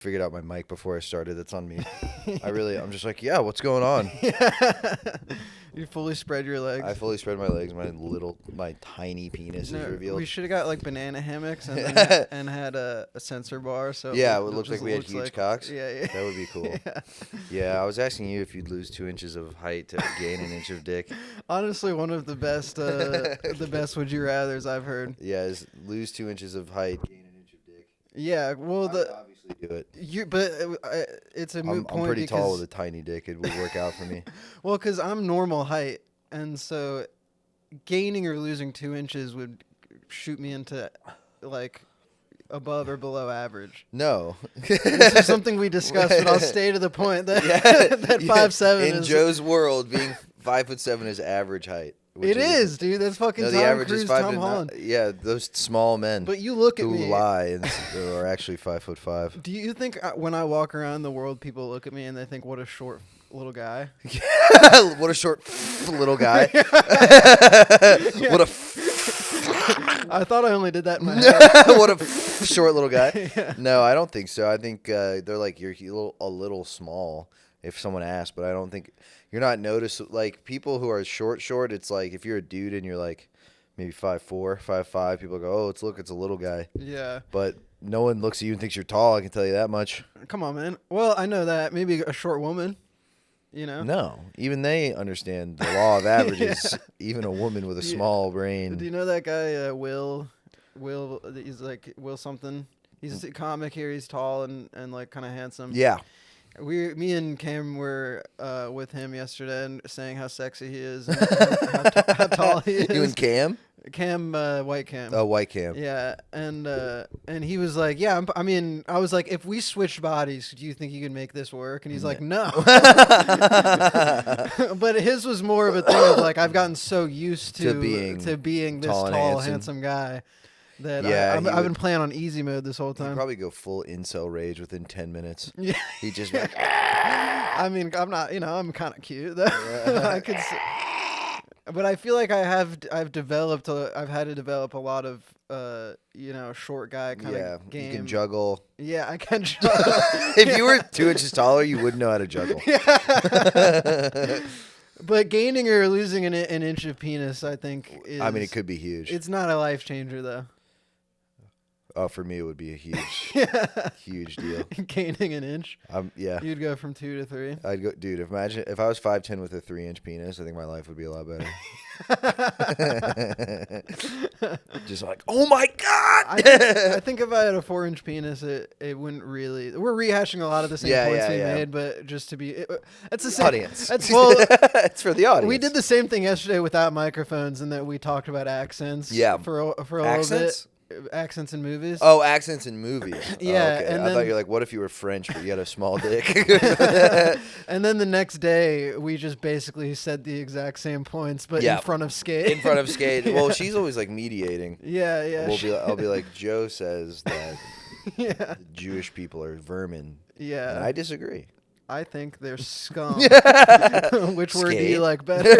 figured out my mic before I started. That's on me. I'm just like, yeah, what's going on? You fully spread your legs. I fully spread my legs. My tiny penis is revealed. We should have got like banana hammocks and had a sensor bar. So yeah, it would look like we had huge cocks. Yeah. That would be cool. Yeah, I was asking you if you'd lose 2 inches of height to gain an inch of dick. Honestly, one of the best, the best would you rather's I've heard. Yeah, is lose 2 inches of height, gain an inch of dick. Yeah, well, I would obviously do it. It's a moot point. I'm pretty tall with a tiny dick. It would work out for me. Well, because I'm normal height, and so gaining or losing 2 inches would shoot me into like above or below average. No. This is something we discussed, but I'll stay to the point that that 5'7" in Joe's world, being 5'7" is average height. It is, dude. That's fucking no, Tom the average Cruise, is 5 Tom to Holland. yeah, those small men. But you look at who me. lie and are actually 5'5". Do you think when I walk around the world, people look at me and they think, "What a short little guy"? What a short little guy. What a. I thought I only did that in my head. What a short little guy. Yeah. No, I don't think so. I think they're like you're a little small if someone asks, but I don't think you're not noticed. Like people who are short, it's like if you're a dude and you're like maybe 5'4", 5'5", people go, "Oh, it's a little guy." Yeah. But no one looks at you and thinks you're tall. I can tell you that much. Come on, man. Well, I know that. Maybe a short woman. You know? No, even they understand the law of averages. Yeah. Even a woman with a small brain. Do you know that guy, Will? He's like Will something. He's a comic here. He's tall and like kind of handsome. Yeah. Me and Cam were with him yesterday and saying how sexy he is and how tall he is. You and Cam? Cam, White Cam. Oh, White Cam. Yeah, and he was like, yeah, I was like, if we switched bodies, do you think you could make this work? And he's like, no. But his was more of a thing of like, I've gotten so used to being this tall, handsome guy that I've been playing on easy mode this whole time. He'd probably go full incel rage within 10 minutes. Yeah. He'd just be like, I mean, I'm not, I'm kind of cute. I could say. But I feel like I've had to develop a lot of short guy kind of game. You can juggle. Yeah, I can juggle. If you were 2 inches taller, you wouldn't know how to juggle. Yeah. But gaining or losing an inch of penis, I think is... I mean, it could be huge. It's not a life changer, though. Oh, for me, it would be a huge, huge deal. Gaining an inch? Yeah. You'd go from 2 to 3? I'd go, dude, imagine if I was 5'10" with a 3-inch penis, I think my life would be a lot better. Just like, oh my God! I think if I had a 4-inch penis, it wouldn't really... We're rehashing a lot of the same points we made, but just to be... It's the same... Audience. It's for the audience. We did the same thing yesterday without microphones, and that we talked about accents for a little bit. Accents in movies. Oh, accents in movies. Yeah. Okay. And I thought you were like, what if you were French but you had a small dick? And then the next day, we just basically said the exact same points, but in front of Skate. In front of Skate. Yeah. Well, she's always like mediating. Yeah. I'll be like, Joe says that the Jewish people are vermin. Yeah. And I disagree. I think they're scum. Which word do you like better?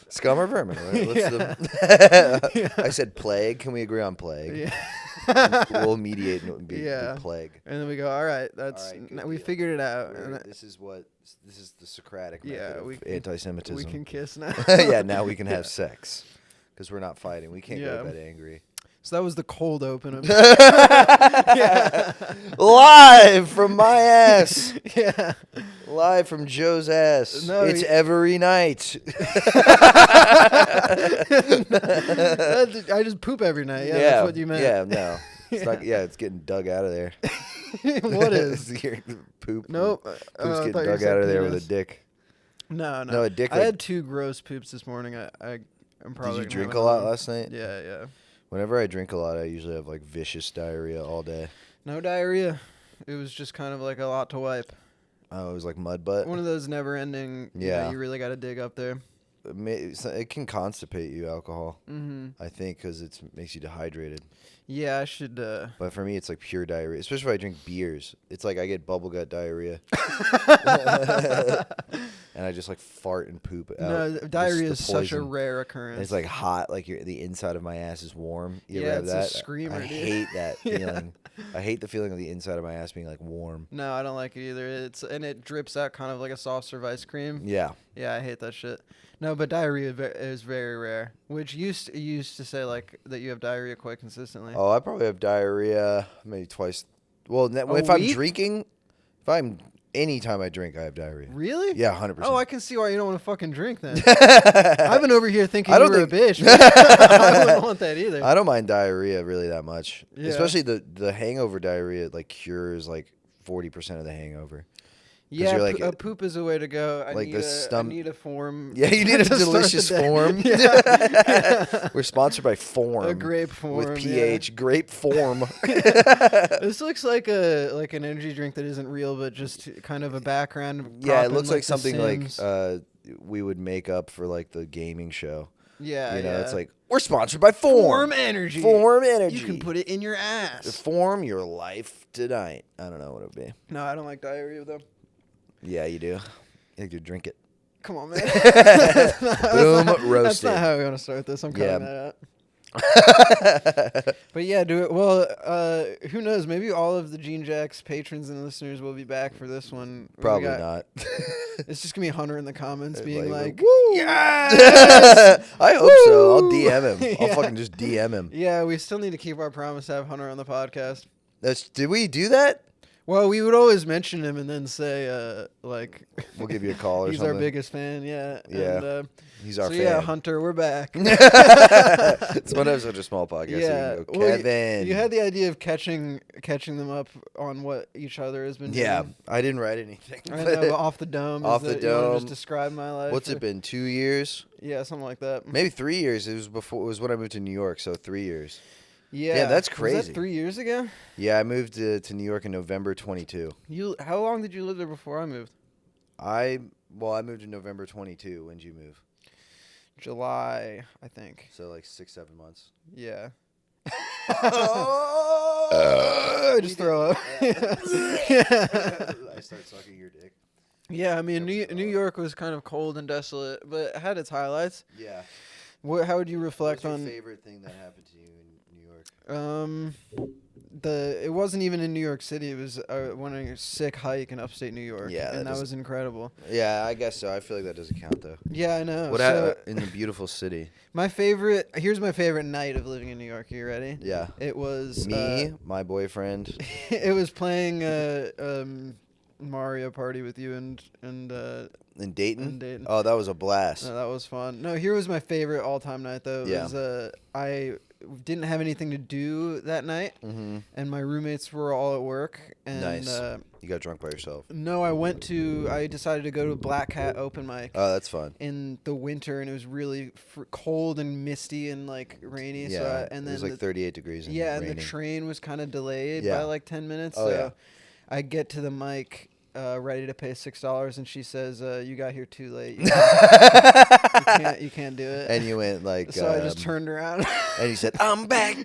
Scum or vermin? I said plague. Can we agree on plague? Yeah. We'll mediate and be plague. And then we go, all right, we figured it out. This is the Socratic method of anti-Semitism. We can kiss now. Yeah, now we can have sex. Because we're not fighting. We can't go to bed angry. So that was the cold open of Live from my ass. Yeah. Live from Joe's ass. No, it's every night. I just poop every night. Yeah, that's what you meant. Yeah, no. It's not, it's getting dug out of there. What is? Your poop. Nope. Poop's getting dug out of there with a dick. No. No, a dick. I had 2 gross poops this morning. I'm probably. Did you drink a lot last night? Yeah. Whenever I drink a lot, I usually have like vicious diarrhea all day. No diarrhea. It was just kind of like a lot to wipe. Oh, it was like mud butt? One of those never-ending, you really got to dig up there. It can constipate you, alcohol, I think, because it makes you dehydrated. Yeah, I should... But for me, it's like pure diarrhea, especially if I drink beers. It's like I get bubble gut diarrhea. and I just like fart and poop out. No, Just diarrhea the is such a poison. rare And occurrence. it's like hot, like the inside of my ass is warm. You ever Yeah, have it's a that? screamer, I dude. hate that Yeah. feeling. I hate the feeling of the inside of my ass being like warm. No, I don't like it either. It drips out kind of like a soft serve ice cream. Yeah. Yeah, I hate that shit. No, but diarrhea is very rare. Which you used to say like that you have diarrhea quite consistently. Oh, I probably have diarrhea maybe twice. Well, A if I'm week? drinking, anytime I drink, I have diarrhea. Really? Yeah, 100%. Oh, I can see why you don't want to fucking drink then. I've been over here thinking I you don't were a think- bitch. I wouldn't want that either. I don't mind diarrhea really that much. Yeah. Especially the hangover diarrhea like cures like 40% of the hangover. Yeah, you're like- poop is a way to go. I like need the I need a form. Yeah, you need a to start the delicious day. form. Yeah. We're sponsored by Form. A grape form with yeah. pH. Grape Form. This looks like an energy drink that isn't real, but just kind of a background. Yeah, prop it in, looks like The something Sims. like we would make up for like the gaming show. Yeah, You know, yeah. it's like we're sponsored by Form. Form Energy. Form Energy. You can put it in your ass. Form your life tonight. I don't know what it would be. No, I don't like diarrhea though. Yeah, you do. You could drink it. Come on, man. Boom, That's roasted. not how we're gonna start this. I'm cutting Yeah. that out. But yeah, do it. Well, who knows? Maybe all of the JeanJax patrons and listeners will be back for this one. Probably not. It's just gonna be Hunter in the comments being like, "Woo!" "Yeah, I hope so. I'll DM him. I'll Yeah. fucking just DM him. yeah." We still need to keep our promise to have Hunter on the podcast. Did we do that? Well, we would always mention him and then say, like, We'll give you a call or he's something. our biggest fan. Yeah. Yeah. And, He's our so fan. yeah, Hunter, we're back. It's one of such a small podcast. Yeah, So you can go, well, Kevin. You had the idea of catching them up on what each other has been Yeah, doing. I didn't write anything. I know, off the dome. Off the You wanna dome. just describe my life. What's it been? 2 years? Yeah, something like that. Maybe 3 years. It was when I moved to New York, so 3 years. Yeah, that's Was crazy. that 3 years ago? Yeah, I moved to New York in November 22. How long did you live there before I moved? I moved in November 22. When did you move? July, I think. So like 6-7 months. Yeah. Oh, Just throw up. I start sucking your dick. Yeah, I mean, New York was kind of cold and desolate, but it had its highlights. Yeah. How would you reflect What's your on? favorite thing that happened to you in New York? It wasn't even in New York City. It was went on a sick hike in upstate New York. Yeah, and that that was incredible. Yeah, I guess so. I feel like that doesn't count though. Yeah, I know. What So, happened in the beautiful city? Here's my favorite night of living in New York. Are you ready? Yeah. It was Me, my boyfriend. it was playing Mario Party with you and In Dayton? In Dayton. Oh, that was a blast. that was fun. No, here was my favorite all-time night though. It Yeah. was, I didn't have anything to do that night, Mm-hmm. and my roommates were all at work. And, Nice. You got drunk by yourself. No, I decided to go to a Black Hat open mic Oh, that's fun. in the winter, and it was really cold and misty and like rainy. Yeah. So and it then was like 38 degrees and yeah, raining. and the train was kind of delayed Yeah. by like 10 minutes. Oh, so yeah. I get to the mic, ready to pay $6, and she says, "You got here too late. You can't do it." And you went like. So I just turned around. And you said, "I'm back,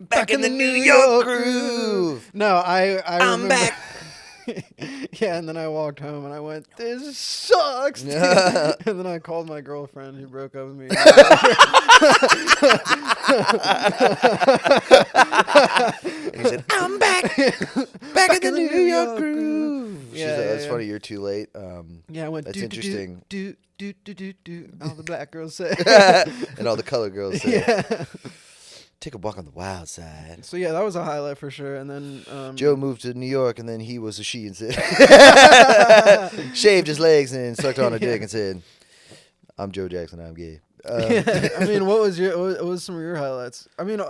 back in the New York groove. No, I I'm remember. back." Yeah, and then I walked home and I went, "This sucks." Dude." And then I called my girlfriend who broke up with me. And he said, "I'm back, back in the New York groove." She's Yeah, like, yeah, that's yeah. funny. You're too late. Yeah, I went. That's "Do, interesting. Do do do do do. All the black girls say. And all the color girls say, Yeah. "Take a walk on the wild side." So yeah, that was a highlight for sure. And then Joe moved to New York, and then he was a she and said, shaved his legs and sucked on a dick and said, "I'm Joe Jackson. I'm gay." I mean, what was some of your highlights? I mean,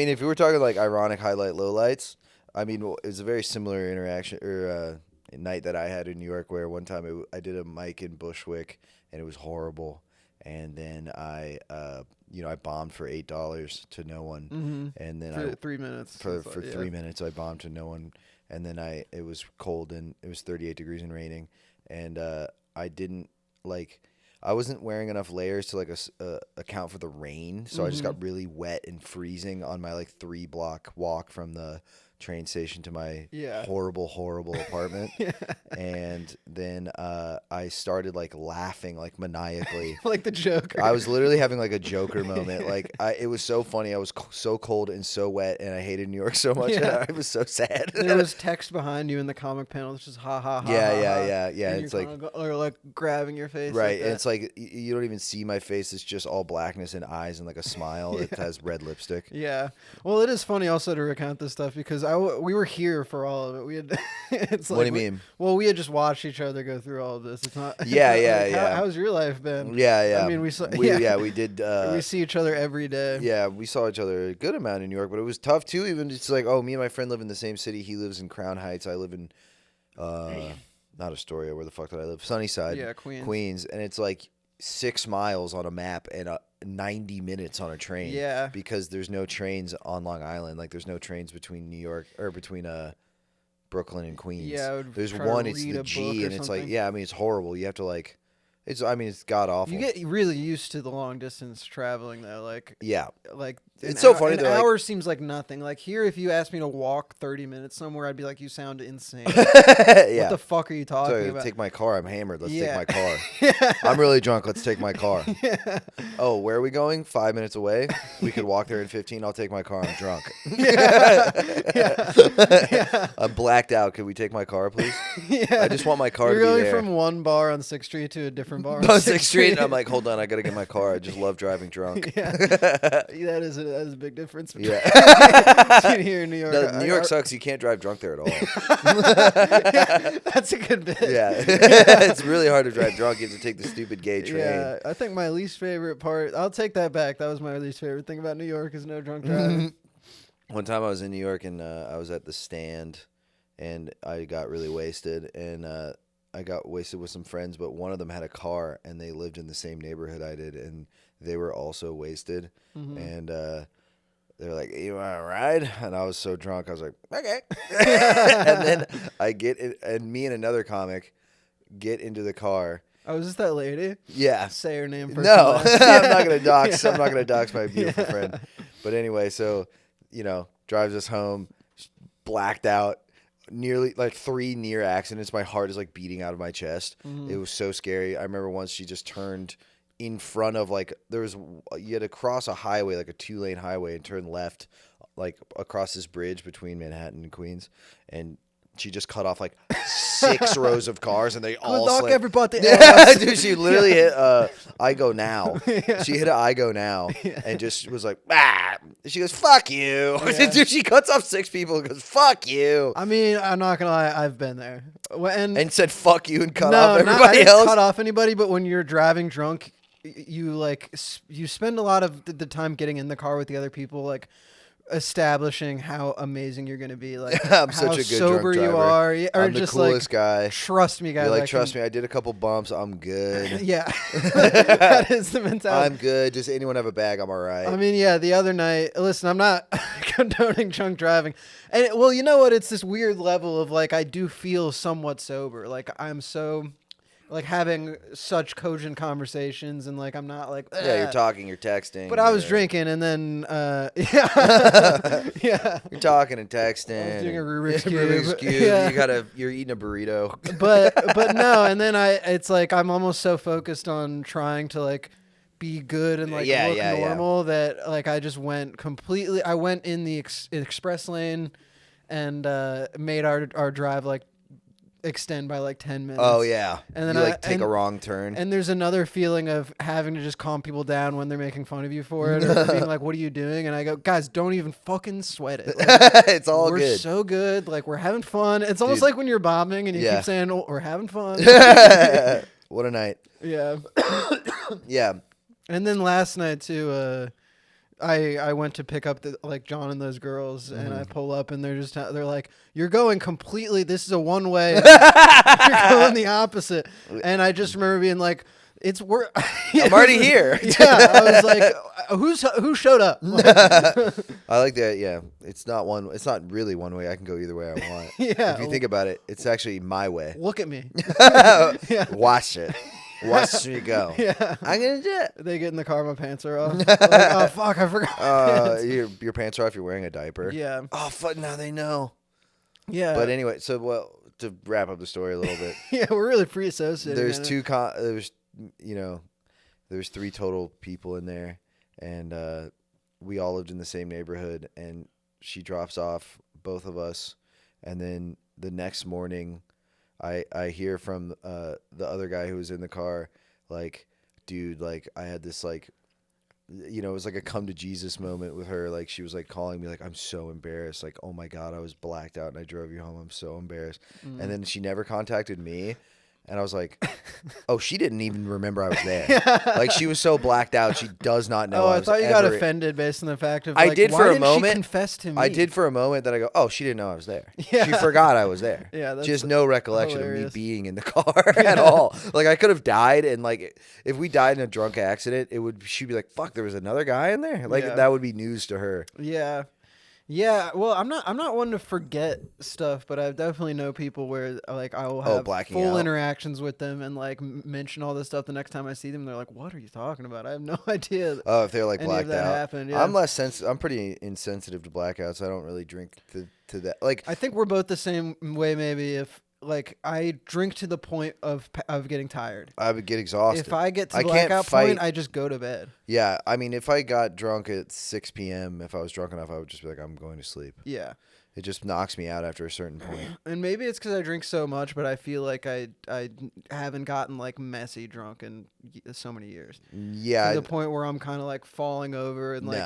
If you were talking like ironic highlight lowlights, I mean, it was a very similar interaction or night that I had in New York, where one time I did a mic in Bushwick and it was horrible, and then I bombed for $8 to no one, and then for 3 minutes. for It's like, 3 minutes I bombed to no one, and then it was cold and it was 38 degrees and raining, and I wasn't wearing enough layers to account for the rain, so I just got really wet and freezing on my like 3-block walk from the train station to my Yeah. horrible apartment. And then I started like laughing like maniacally. Like the Joker. I was literally having like a Joker moment. Like it was so funny. I was so cold and so wet, and I hated New York so much. Yeah. And I was so sad. There was text behind you in the comic panel. It's just ha ha ha. Yeah, ha, ha. yeah. And It's you're like kinda or like grabbing your face. right. Like And that. it's like you don't even see my face. It's just all blackness and eyes and like a smile that has red lipstick. Yeah. Well, it is funny also to recount this stuff because we were here for all of it. We had. It's like What do you mean? Well, we had just watched each other go through all of this. It's not. Yeah, it's not yeah, like, yeah. How's your life been? Yeah. I mean, we saw. we did. We see each other every day. Yeah, we saw each other a good amount in New York, but it was tough too. Even just like, oh, me and my friend live in the same city. He lives in Crown Heights. I live in, not Astoria. Where the fuck did I live? Sunnyside. Yeah, Queens. Queens, and it's like 6 miles on a map and 90 minutes on a train. Yeah. Because there's no trains on Long Island. Like there's no trains between New York or between Brooklyn and Queens. Yeah, I would there's try to one. It's read the a G, book or and it's like something. yeah. I mean, it's horrible. You have to like. It's god awful. You get really used to the long distance traveling though. yeah. Like It's so funny, An they're like- hour seems like nothing. Like here, if you asked me to walk 30 minutes somewhere, I'd be like, "You sound insane. yeah. What the fuck are you talking So about?" take my car. I'm hammered. Let's Yeah. take my car. I'm really drunk. Let's take my car. Oh, where are we going? 5 minutes away. We could walk there in 15. I'll take my car. I'm drunk. Yeah. I'm blacked out. Could we take my car, please? Yeah. I just want my car You're to be going there. from one bar on 6th Street to a different bar on 6th Street. And I'm like, hold on. I got to get my car. I just love driving drunk. Yeah, that is a big difference between Yeah. here in New York. No, New York sucks. You can't drive drunk there at all. Yeah, that's a good bit. Yeah. It's really hard to drive drunk. You have to take the stupid gay train. Yeah, I think my least favorite part. I'll take that back. That was my least favorite thing about New York is no drunk driving. One time I was in New York and I was at the Stand and I got really wasted and I got wasted with some friends, but one of them had a car and they lived in the same neighborhood I did and they were also wasted and they were like, "You want to ride?" And I was so drunk I was like, "Okay." And then I get in, and me and another comic get into the car. Oh, is this that lady? Yeah. Say her name first. No, and last. I'm not gonna dox. Yeah. I'm not gonna dox my beautiful friend. But anyway, so drives us home, blacked out, nearly like 3 near accidents. My heart is like beating out of my chest. It was so scary. I remember once she just turned in front of you had to cross a highway, like a 2-lane highway, and turn left, like across this bridge between Manhattan and Queens, and she just cut off like 6 rows of cars, and they all Good luck, slammed. everybody. Yeah, dude, she literally hit I go now. Yeah. She hit a I go now and just was like, ah. She goes, fuck you. Yeah. Dude, she cuts off 6 people and goes, fuck you. I mean, I'm not gonna lie. I've been there. And said fuck you and cut no, off I everybody didn't else. cut off anybody. But when you're driving drunk, you spend a lot of the time getting in the car with the other people, like establishing how amazing you're gonna be, like I'm how such a good sober drunk you driver. are, or I'm the just coolest like guy. trust me, guys. You're like, trust me, I did a couple bumps. I'm good. Yeah, that is the mentality. I'm good. Does anyone have a bag? I'm all right. I mean, yeah, the other night, listen, I'm not condoning drunk driving. And, well, you know what? It's this weird level of, like, I do feel somewhat sober. Like, I'm so, like, having such cogent conversations, and, like, I'm not, like, yeah, you're talking, you're texting. But I was yeah. drinking, and then, yeah. Yeah. You're talking and texting. I was doing a and- Rubik's Cube. Rubik's Cube. Yeah. You're eating a burrito. But no, and then it's like I'm almost so focused on trying to, like, be good and like Yeah, look yeah, yeah. normal that like I just went completely. I went in the express lane and made our drive like extend by like 10 minutes. Oh yeah. And then you I- like take and- a wrong turn. And there's another feeling of having to just calm people down when they're making fun of you for it or being like, "What are you doing?" And I go, "Guys, don't even fucking sweat it. Like, It's all we're good. so good. Like we're having fun." It's almost Dude. like when you're bombing and you Yeah. keep saying, "Oh, we're having fun." What a night. Yeah. Yeah. And then last night too, I went to pick up like John and those girls, and I pull up, and they're like, "You're going completely. This is a one way. You're going the opposite." And I just remember being like, "It's work." I'm already here. Yeah, I was like, "Who showed up?" I like that. Yeah. It's not really one way. I can go either way I want. Yeah. If you think about it, it's actually my way. Look at me. Watch it. Watch me go. Yeah. I'm gonna do it. They get in the car, my pants are off. Like, oh fuck, I forgot. My pants. Your pants are off. You're wearing a diaper. Yeah. Oh fuck! Now they know. Yeah. But anyway, so to wrap up the story a little bit. Yeah, we're really free associated. There's there's 3 total people in there, and we all lived in the same neighborhood. And she drops off both of us, and then the next morning, I hear from the other guy who was in the car, like, dude, like I had this like, it was like a come to Jesus moment with her. Like she was like calling me like, I'm so embarrassed. Like, oh my God, I was blacked out and I drove you home. I'm so embarrassed. Mm. And then she never contacted me. And I was like, oh, she didn't even remember I was there. Like she was so blacked out, she does not know. Oh, I thought you got offended based on the fact of. Like, I did why for a didn't moment. She confess to me. I did for a moment that I go, oh, she didn't know I was there. Yeah. She forgot I was there. Yeah, that's just no recollection hilarious. of me being in the car at all. Like I could have died, and like if we died in a drunk accident, she'd be like, fuck, there was another guy in there. Like Yeah. that would be news to her. Yeah. Yeah, well, I'm not one to forget stuff, but I definitely know people where like I will have blacking full out. interactions with them and like mention all this stuff the next time I see them. They're like, "What are you talking about?" I have no idea. Oh, if they're like any blacked of that out. happened, yeah. I'm pretty insensitive to blackouts. I don't really drink to that. Like I think we're both the same way. Maybe if like I drink to the point of getting tired. I would get exhausted. If I get to I the can't blackout fight. point, I just go to bed. Yeah, I mean, if I got drunk at 6 p.m., if I was drunk enough, I would just be like, I'm going to sleep. Yeah. It just knocks me out after a certain point. And maybe it's because I drink so much, but I feel like I haven't gotten like messy drunk in so many years. Yeah. To the point where I'm kind of like falling over and like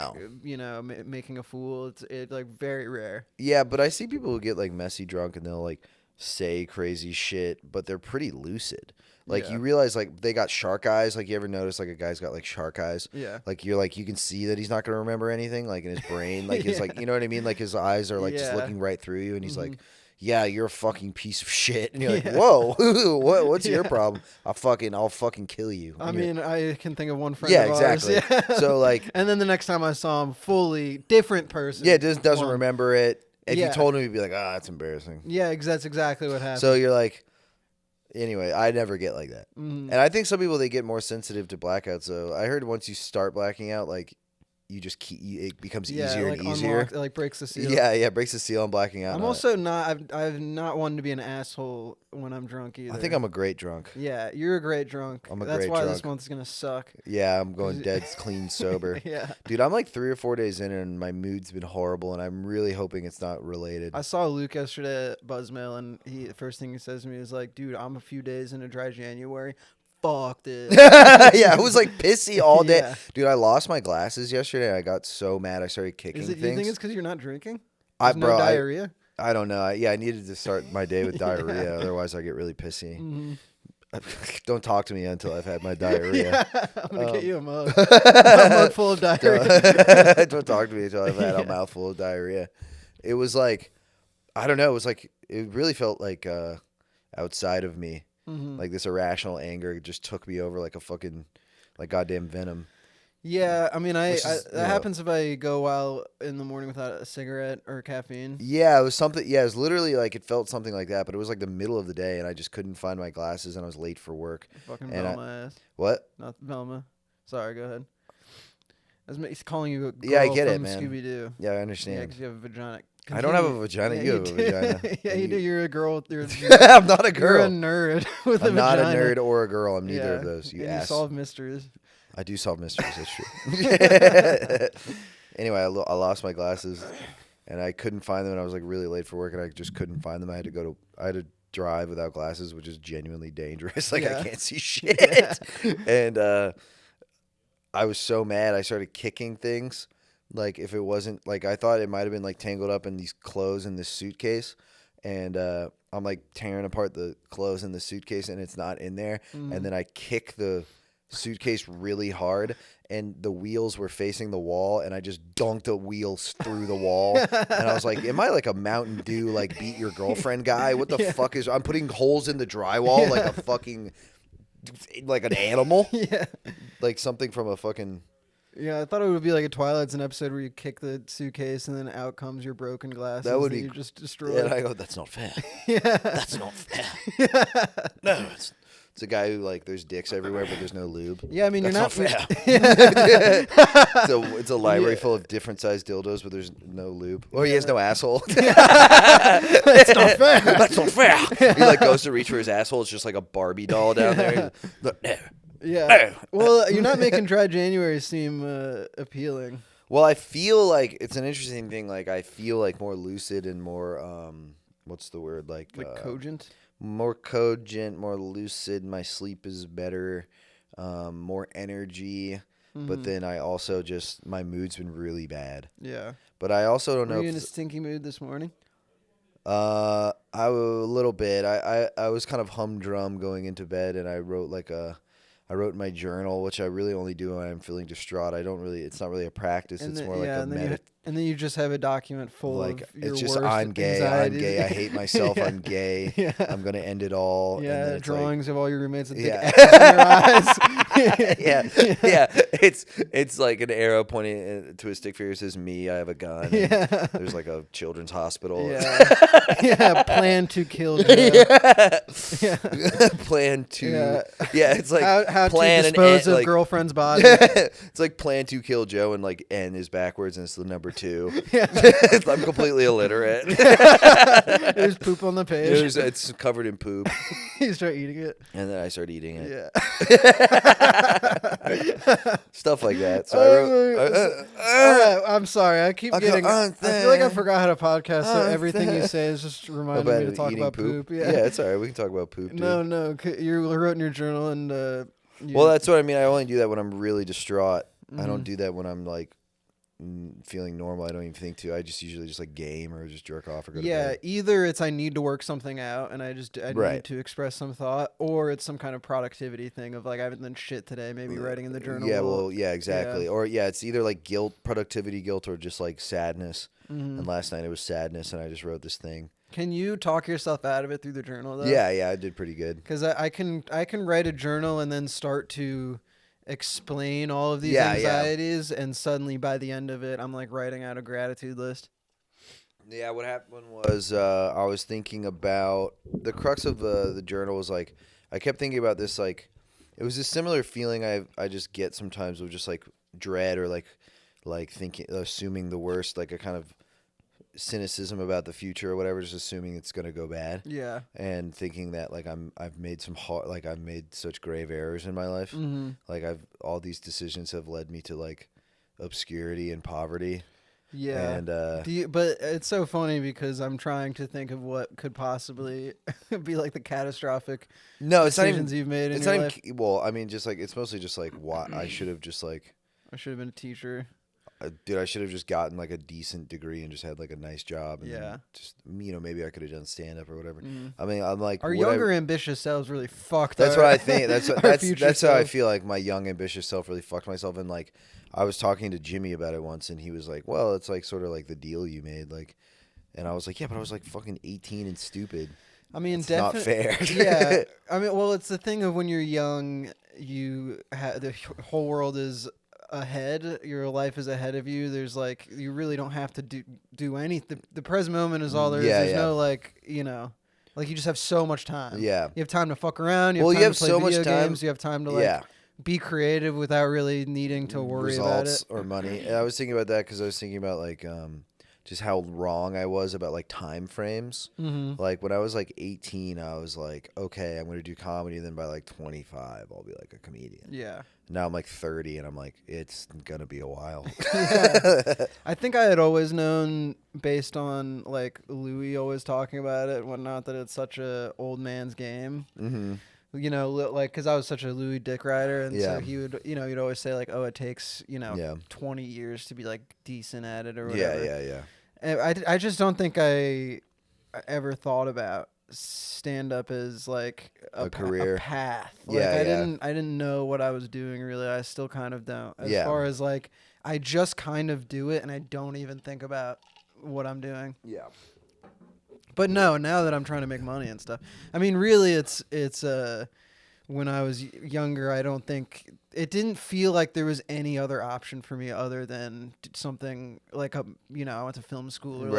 No. making a fool. It's like very rare. Yeah, but I see people who get like messy drunk and they'll like say crazy shit, but they're pretty lucid. Like Yeah. you realize like they got shark eyes. Like you ever notice like a guy's got like shark eyes? Yeah. Like you can see that he's not gonna remember anything like in his brain. Like his like you know what I mean? Like his eyes are like just Yeah. looking right through you, and he's Mhm. like, yeah, you're a fucking piece of shit. And you're like, Yeah. whoa, what's your Yeah. problem? I'll fucking kill you. I And you're- mean, I can think of one friend. Yeah, of ours. exactly. Yeah. So like, and then the next time I saw him, fully different person. yeah, just doesn't One. remember it. If Yeah. you told him, he'd be like, that's embarrassing. Yeah, that's exactly what happened. So you're like, anyway, I never get like that. Mhm. And I think some people, they get more sensitive to blackouts. So I heard once you start blacking out, like you just it becomes easier like and easier. unlock, like breaks the seal. Yeah, breaks the seal on blacking out. I'm also not. I'm not one to be an asshole when I'm drunk either. I think I'm a great drunk. Yeah, you're a great drunk. I'm a That's great why drunk. this month's gonna suck. Yeah, I'm going dead clean sober. Yeah. Dude, I'm like 3 or 4 days in and my mood's been horrible, and I'm really hoping it's not related. I saw Luke yesterday at Buzzmail, and the first thing he says to me is like, "Dude, I'm a few days into dry January. Fuck this." Yeah, I was like pissy all day. Yeah. Dude, I lost my glasses yesterday. I got so mad. I started kicking Is it? things. You think it's because you're not drinking? I, There's no bro, diarrhea. I don't know. I needed to start my day with diarrhea. Otherwise, I get really pissy. Mhm. Don't talk to me until I've had my diarrhea. Yeah, I'm gonna get you a mug. A mug full of diarrhea. Don't talk to me until I've had a mouthful of diarrhea. It was like, I don't know. It was like, it really felt like outside of me. Mhm. Like this irrational anger just took me over like a fucking, like goddamn venom. Yeah, I mean, Which is, that happens if I go a while in the morning without a cigarette or caffeine. Yeah, it was something. Yeah, it was literally like it felt something like that, but it was like the middle of the day, and I just couldn't find my glasses, and I was late for work. Fucking And Velma ass. What? Not Velma. Sorry, go ahead. He's calling you a girl Yeah, I get it, from man. Scooby-Doo. Yeah, I Yeah, understand. because you have a vagina. I don't have a Continue. vagina. Yeah, you have a do. vagina. Yeah, you do. You're a girl. You're I'm not a You're a girl. nerd with a I'm not a vagina. nerd or a girl. I'm neither of Yeah, those. You and ass. you solve mysteries. I do solve mysteries. That's true. Anyway, I lost my glasses, and I couldn't find them, and I was like really late for work, and I just couldn't find them. I had to drive without glasses, which is genuinely dangerous. Like Yeah. I can't see shit. And I was so mad. I started kicking things. Like if it wasn't like I thought it might have been like tangled up in these clothes in this suitcase, and I'm like tearing apart the clothes in the suitcase, and it's not in there. And then I kick the suitcase really hard, and the wheels were facing the wall, and I just dunked the wheels through the wall. And I was like, am I like a Mountain Dew like beat your girlfriend guy? What the fuck is I'm putting holes in the drywall like a fucking like an animal? Yeah. Like something from a fucking Yeah, I thought it would be like a Twilight Zone episode where you kick the suitcase and then out comes your broken glasses That would be you just destroyed. Yeah, and I go, that's not fair. Yeah. That's not fair. No, it's It's a guy who like there's dicks everywhere, but there's no lube. Yeah, I mean That's you're not fair. So it's a library full of different sized dildos, but there's no lube. Or he has no asshole. That's not fair. That's not fair. He like goes to reach for his asshole. It's just like a Barbie doll down there. Yeah. Well, you're not making dry January seem appealing. Well, I feel like it's an interesting thing. Like I feel like more lucid and more what's the word like cogent. More cogent, more lucid. My sleep is better, more energy. But then I also just my mood's been really bad. Yeah. But I also don't know. Were you in a stinky mood this morning? A little bit. I was kind of humdrum going into bed, and I wrote in my journal, which I really only do when I'm feeling distraught. It's not really a practice. It's more like a meditation. And then you just have a document full of your it's just worst I'm gay. anxieties. I'm gay. I hate myself. Yeah. I'm gay. Yeah. I'm gonna end it all. Yeah, and then it's drawings of all your roommates with big Yeah. X's in their eyes. Yeah. It's like an arrow pointing to a stick figure. It says me. I have a gun. Yeah. There's like a children's hospital. Yeah. Plan to kill Joe. Yeah. Plan to. Yeah. It's like how plan to dispose of like, girlfriend's body. It's like plan to kill Joe, and like N is backwards, and it's the number 2. Yeah. I'm completely illiterate. There's poop on the page. It's covered in poop. You start eating it. And then I start eating it. Yeah. Stuff like that. So I wrote. I'm sorry. I keep getting. I feel like I forgot how to podcast, so everything you say is just reminding me to talk about poop. Yeah, it's all right. We can talk about poop. Dude. No. You wrote in your journal, and well, that's what I mean. I only do that when I'm really distraught. I don't do that when I'm like feeling normal. I don't even think to. I just usually just like game or just jerk off or go to bed. Either it's I need to work something out and I need to express some thought, or it's some kind of productivity thing of like I haven't done shit today, maybe writing in the journal. Yeah, well, yeah, exactly. Yeah. Or it's either like guilt, productivity guilt, or just like sadness. And last night it was sadness, and I just wrote this thing. Can you talk yourself out of it through the journal though? Yeah, I did pretty good. Because I can write a journal and then start to explain all of these anxieties, and suddenly by the end of it I'm like writing out a gratitude list. Yeah, what happened was I was thinking about the crux of the journal was like I kept thinking about this, like it was a similar feeling I just get sometimes of just like dread or like thinking, assuming the worst, like a kind of cynicism about the future or whatever, just assuming it's gonna go bad. Yeah. And thinking that like I've made I've made such grave errors in my life. Like all these decisions have led me to like obscurity and poverty. Yeah. And but it's so funny because I'm trying to think of what could possibly be like the catastrophic decisions you've made in your life. Well, I mean, just like it's mostly just like why I should have been a teacher. Dude, I should have just gotten like a decent degree and just had like a nice job. And just maybe I could have done stand up or whatever. I mean, I'm like our younger ambitious selves really fucked. That's what I think. That's how I feel like my young ambitious self really fucked myself. And like I was talking to Jimmy about it once, and he was like, "Well, it's like sort of like the deal you made." Like, and I was like, "Yeah, but I was like fucking 18 and stupid." I mean, it's not fair. Yeah, I mean, well, it's the thing of when you're young, the whole world is ahead, your life is ahead of you. There's like you really don't have to do anything. The present moment is all there is. There's no like like you just have so much time. Yeah, you have time to fuck around. You have time to play so video much time. games. You have time to like be creative without really needing to worry about it or money. And I was thinking about that because I was thinking about like just how wrong I was about like time frames. Like when I was like 18, I was like, okay, I'm gonna do comedy, and then by like 25, I'll be like a comedian. Yeah. Now I'm like 30, and I'm like, it's gonna be a while. I think I had always known, based on like Louis always talking about it and whatnot, that it's such a old man's game. You know, like because I was such a Louis dick rider, and so he would, he'd always say like, oh, it takes 20 years to be like decent at it or whatever. Yeah. And I just don't think I ever thought about stand up as like a career, a path. Like I didn't know what I was doing really. I still kind of don't. As far as like I just kind of do it and I don't even think about what I'm doing. Yeah. But no, now that I'm trying to make money and stuff. I mean, really it's when I was younger, I don't think it didn't feel like there was any other option for me other than something like I went to film school or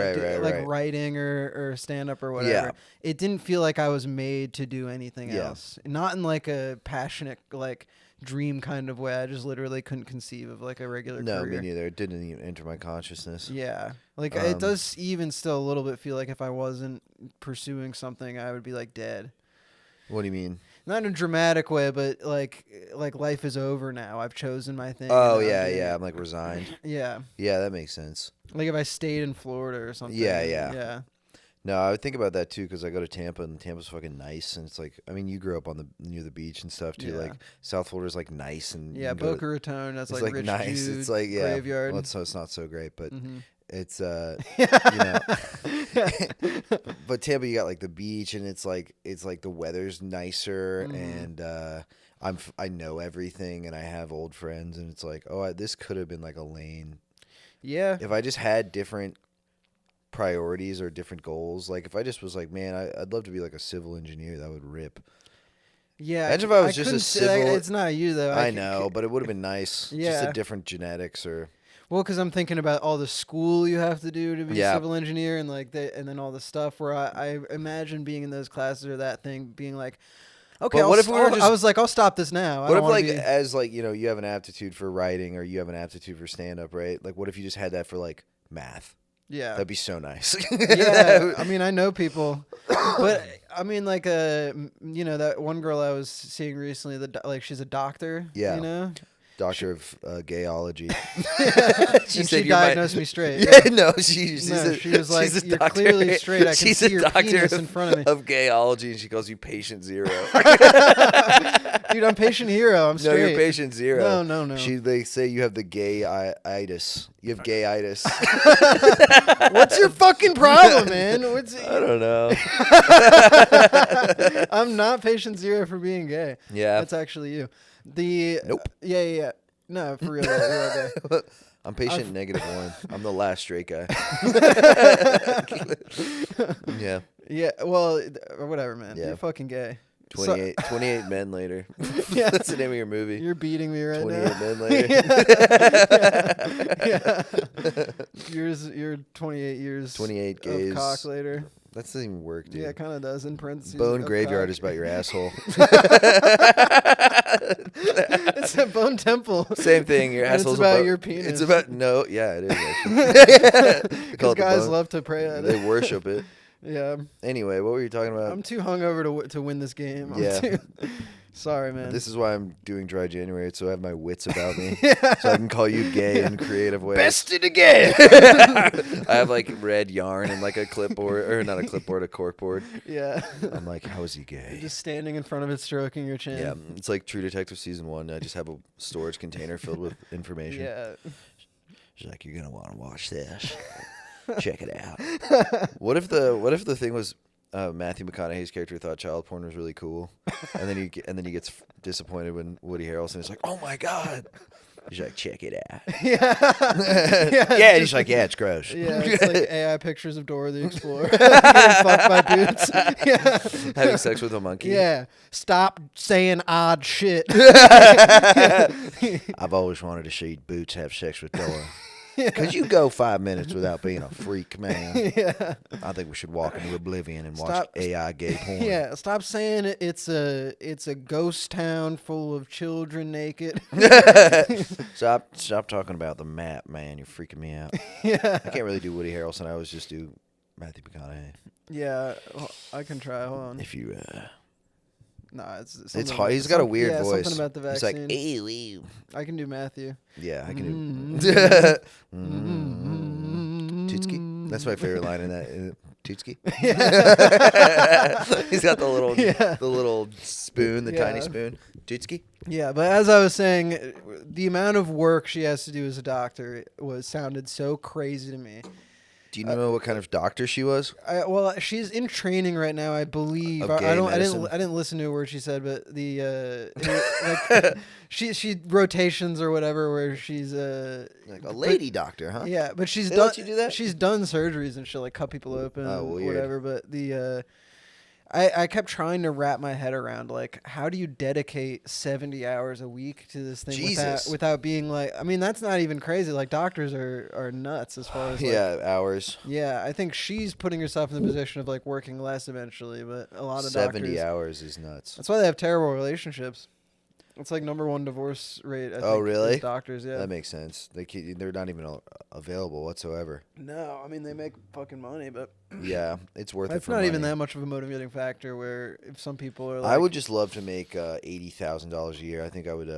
like writing or stand up or whatever. Yeah. It didn't feel like I was made to do anything else. Not in like a passionate like dream kind of way. I just literally couldn't conceive of like a regular career. No, me neither. It didn't even enter my consciousness. Yeah. Like it does even still a little bit feel like if I wasn't pursuing something, I would be like dead. What do you mean? Not in a dramatic way, but like life is over now. I've chosen my thing. Oh yeah. I'm like resigned. Yeah. Yeah, that makes sense. Like if I stayed in Florida or something. Yeah. No, I would think about that too because I go to Tampa and Tampa's fucking nice and it's like you grew up near the beach and stuff too. Like South Florida's like nice and Boca Raton. That's like rich nice. Jude, it's like graveyard. Well, it's not so great, but it's but Tampa you got like the beach and it's like the weather's nicer and I know everything and I have old friends and it's like this could have been like a lane. Yeah. If I just had different priorities or different goals, like if I just was like, man, I'd love to be like a civil engineer, that would rip. Yeah. Imagine if I was just a civil. It's not you though. I know, but it would have been nice. Yeah. Just a different genetics or. Well, because I'm thinking about all the school you have to do to be a civil engineer and and then all the stuff where I imagine being in those classes or that thing being like, okay, what if we were just, I was like, I'll stop this now. What if like as like, you have an aptitude for writing or you have an aptitude for stand up, right? Like what if you just had that for like math? Yeah. That'd be so nice. Yeah. I mean, I know people, but I mean like that one girl I was seeing recently, she's a doctor. Yeah. Doctor of gayology. She diagnosed me straight. Yeah, no, she was like, "You're clearly straight. I can see your penis in front of me." Of gayology, and she calls you patient zero. Dude, I'm patient hero. I'm straight. No, you're patient zero. No. They say you have the gay-itis. You have gay-itis. What's your fucking problem, man? I don't know. I'm not patient zero for being gay. Yeah. That's actually you. Nope. Yeah. No, for real. You're okay. I'm patient negative one. I'm the last straight guy. Yeah. Yeah. Well, whatever, man. Yeah. You're fucking gay. 28 men later. Yeah. That's the name of your movie. You're beating me right 28 now. 28 men later. Yeah. You're 28 years 28 gays. of cock later. That doesn't even work, dude. Yeah, it kind of does in parentheses. Bone graveyard is about your asshole. It's a bone temple. Same thing. Your asshole's it's about your penis. It's about it is. Actually. Because guys love to pray at it. They worship it. Yeah. Anyway, what were you talking about? I'm too hungover to win this game. Yeah. Sorry, man. This is why I'm doing Dry January, so I have my wits about me. So I can call you gay in creative ways. Bested again! I have like red yarn and like a clipboard, or not a clipboard, a corkboard. Yeah. I'm like, how is he gay? You're just standing in front of it, stroking your chin. Yeah, it's like True Detective Season 1. I just have a storage container filled with information. Yeah. She's like, you're going to want to watch this. Check it out. What if the thing was Matthew McConaughey's character thought child porn was really cool, and then he gets disappointed when Woody Harrelson is like, "Oh my god!" He's like, "Check it out." Yeah, yeah. He's like, "Yeah, it's gross." Yeah, it's like AI pictures of Dora the Explorer getting fucked by dudes. Yeah, having sex with a monkey. Yeah, stop saying odd shit. I've always wanted to see Boots have sex with Dora. Because you go 5 minutes without being a freak, man. Yeah. I think we should walk into oblivion and watch AI gay porn. Yeah, stop saying it's a ghost town full of children naked. Stop talking about the map, man. You're freaking me out. Yeah. I can't really do Woody Harrelson. I always just do Matthew McConaughey. Yeah, I can try. Hold on. If you... Nah, it's hard. He's got a weird voice. Something about the vaccine. He's like, ew. I can do Matthew. Yeah, I can do. Tootski. That's my favorite line in that. Tootski. He's got the little spoon, the tiny spoon. Tootski. Yeah, but as I was saying, the amount of work she has to do as a doctor sounded so crazy to me. Do you know what kind of doctor she was? Well, she's in training right now, I believe. I didn't listen to a word she said, but she rotations or whatever where she's like a lady doctor, huh? Yeah, but let you do that? She's done surgeries and she'll like cut people open, weird. whatever. But I kept trying to wrap my head around, like, how do you dedicate 70 hours a week to this thing without being like, I mean, that's not even crazy. Like, doctors are nuts as far as, like, hours. Yeah, I think she's putting herself in the position of, like, working less eventually, but a lot of 70 hours is nuts. That's why they have terrible relationships. It's like #1 divorce rate. I think, really? is doctors, yeah. That makes sense. They're not even available whatsoever. No, I mean, they make fucking money, but yeah, it's worth it. That's for not money. even that much of a motivating factor. Where if some people are, like, I would just love to make $80,000 a year. I think I would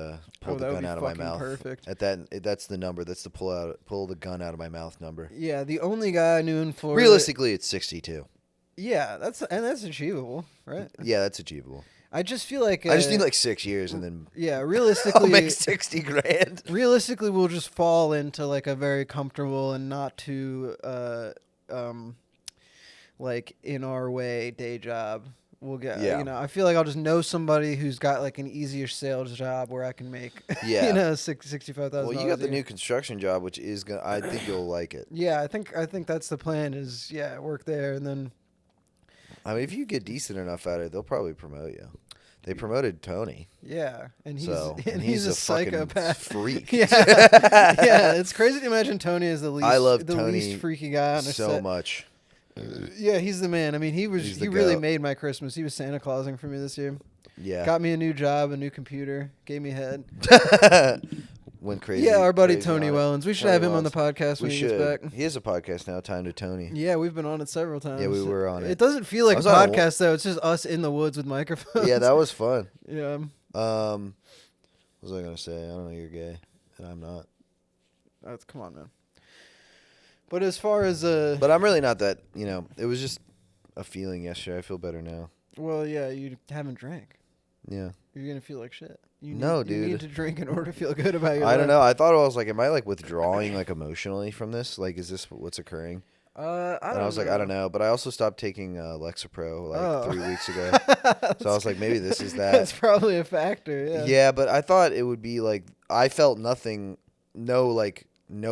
pull the gun out of my mouth. Perfect. That's the number. That's the pull the gun out of my mouth number. Yeah, the only guy I knew in Florida. Realistically, it's 62. Yeah, that's achievable, right? Yeah, that's achievable. I just feel like I just need like 6 years and then realistically I'll make 60 grand. Realistically, we'll just fall into like a very comfortable and not too like in our way day job. We'll get I feel like I'll just know somebody who's got like an easier sales job where I can make $65,000. Well, you got the new construction job, which is gonna. I think you'll like it. Yeah, I think that's the plan. Is work there and then. I mean, if you get decent enough at it, they'll probably promote you. They promoted Tony. Yeah, and he's a psychopath freak. Yeah, it's crazy to imagine Tony is the least freaky guy on a so set. much. Yeah, he's the man. I mean, he really made my Christmas. He was Santa Clausing for me this year. Yeah, got me a new job, a new computer, gave me head. Went crazy. Yeah, our buddy Tony Wellens. We should have him on the podcast when he gets back. He has a podcast now, Time to Tony. Yeah, we've been on it several times. Yeah, we were on it. It doesn't feel like a podcast, though. It's just us in the woods with microphones. Yeah, that was fun. Yeah. What was I going to say? I don't know, you're gay, and I'm not. Come on, man. But as far as... But I'm really not that, it was just a feeling yesterday. I feel better now. Well, yeah, you haven't drank. Yeah. You're going to feel like shit. Dude. You need to drink in order to feel good about your life. I don't know. I thought I was like, am I like withdrawing like emotionally from this? Like, is this what's occurring? I was like, I don't know. But I also stopped taking Lexapro like 3 weeks ago. So I was like, maybe this is that. That's probably a factor, yeah. Yeah, but I thought it would be like, I felt nothing, no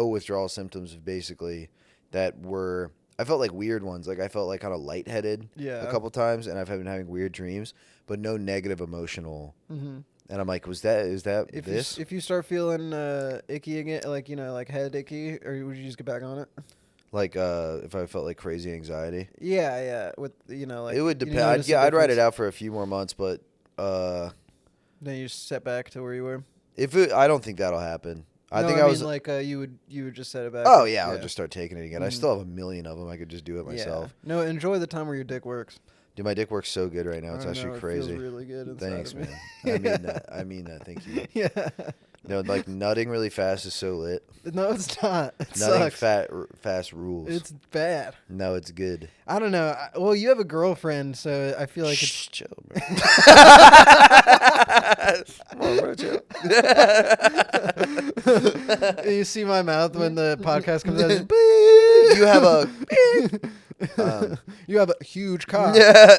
withdrawal symptoms basically that were, I felt like weird ones. Like I felt like kind of lightheaded a couple times and I've been having weird dreams, but no negative emotional. Mm-hmm. And I'm like, is that this? If you start feeling icky again, like head icky, or would you just get back on it? Like if I felt like crazy anxiety. Yeah. With like it would depend. I'd ride it out for a few more months, but then you just set back to where you were. I don't think that'll happen. I think you would just set it back. Oh yeah, I'll just start taking it again. I still have a million of them. I could just do it myself. Yeah. No, enjoy the time where your dick works. Dude, my dick works so good right now. It's actually crazy. It feels really good inside Thanks, of me. man. I mean that. Thank you. Yeah. Like nutting really fast is so lit. No, it's not. It nutting sucks. fast rules. It's bad. No, it's good. I don't know. Well, you have a girlfriend, so I feel like it's chill, bro. Come on, bro, chill. You see my mouth when the podcast comes out. You have a huge cock. Yeah.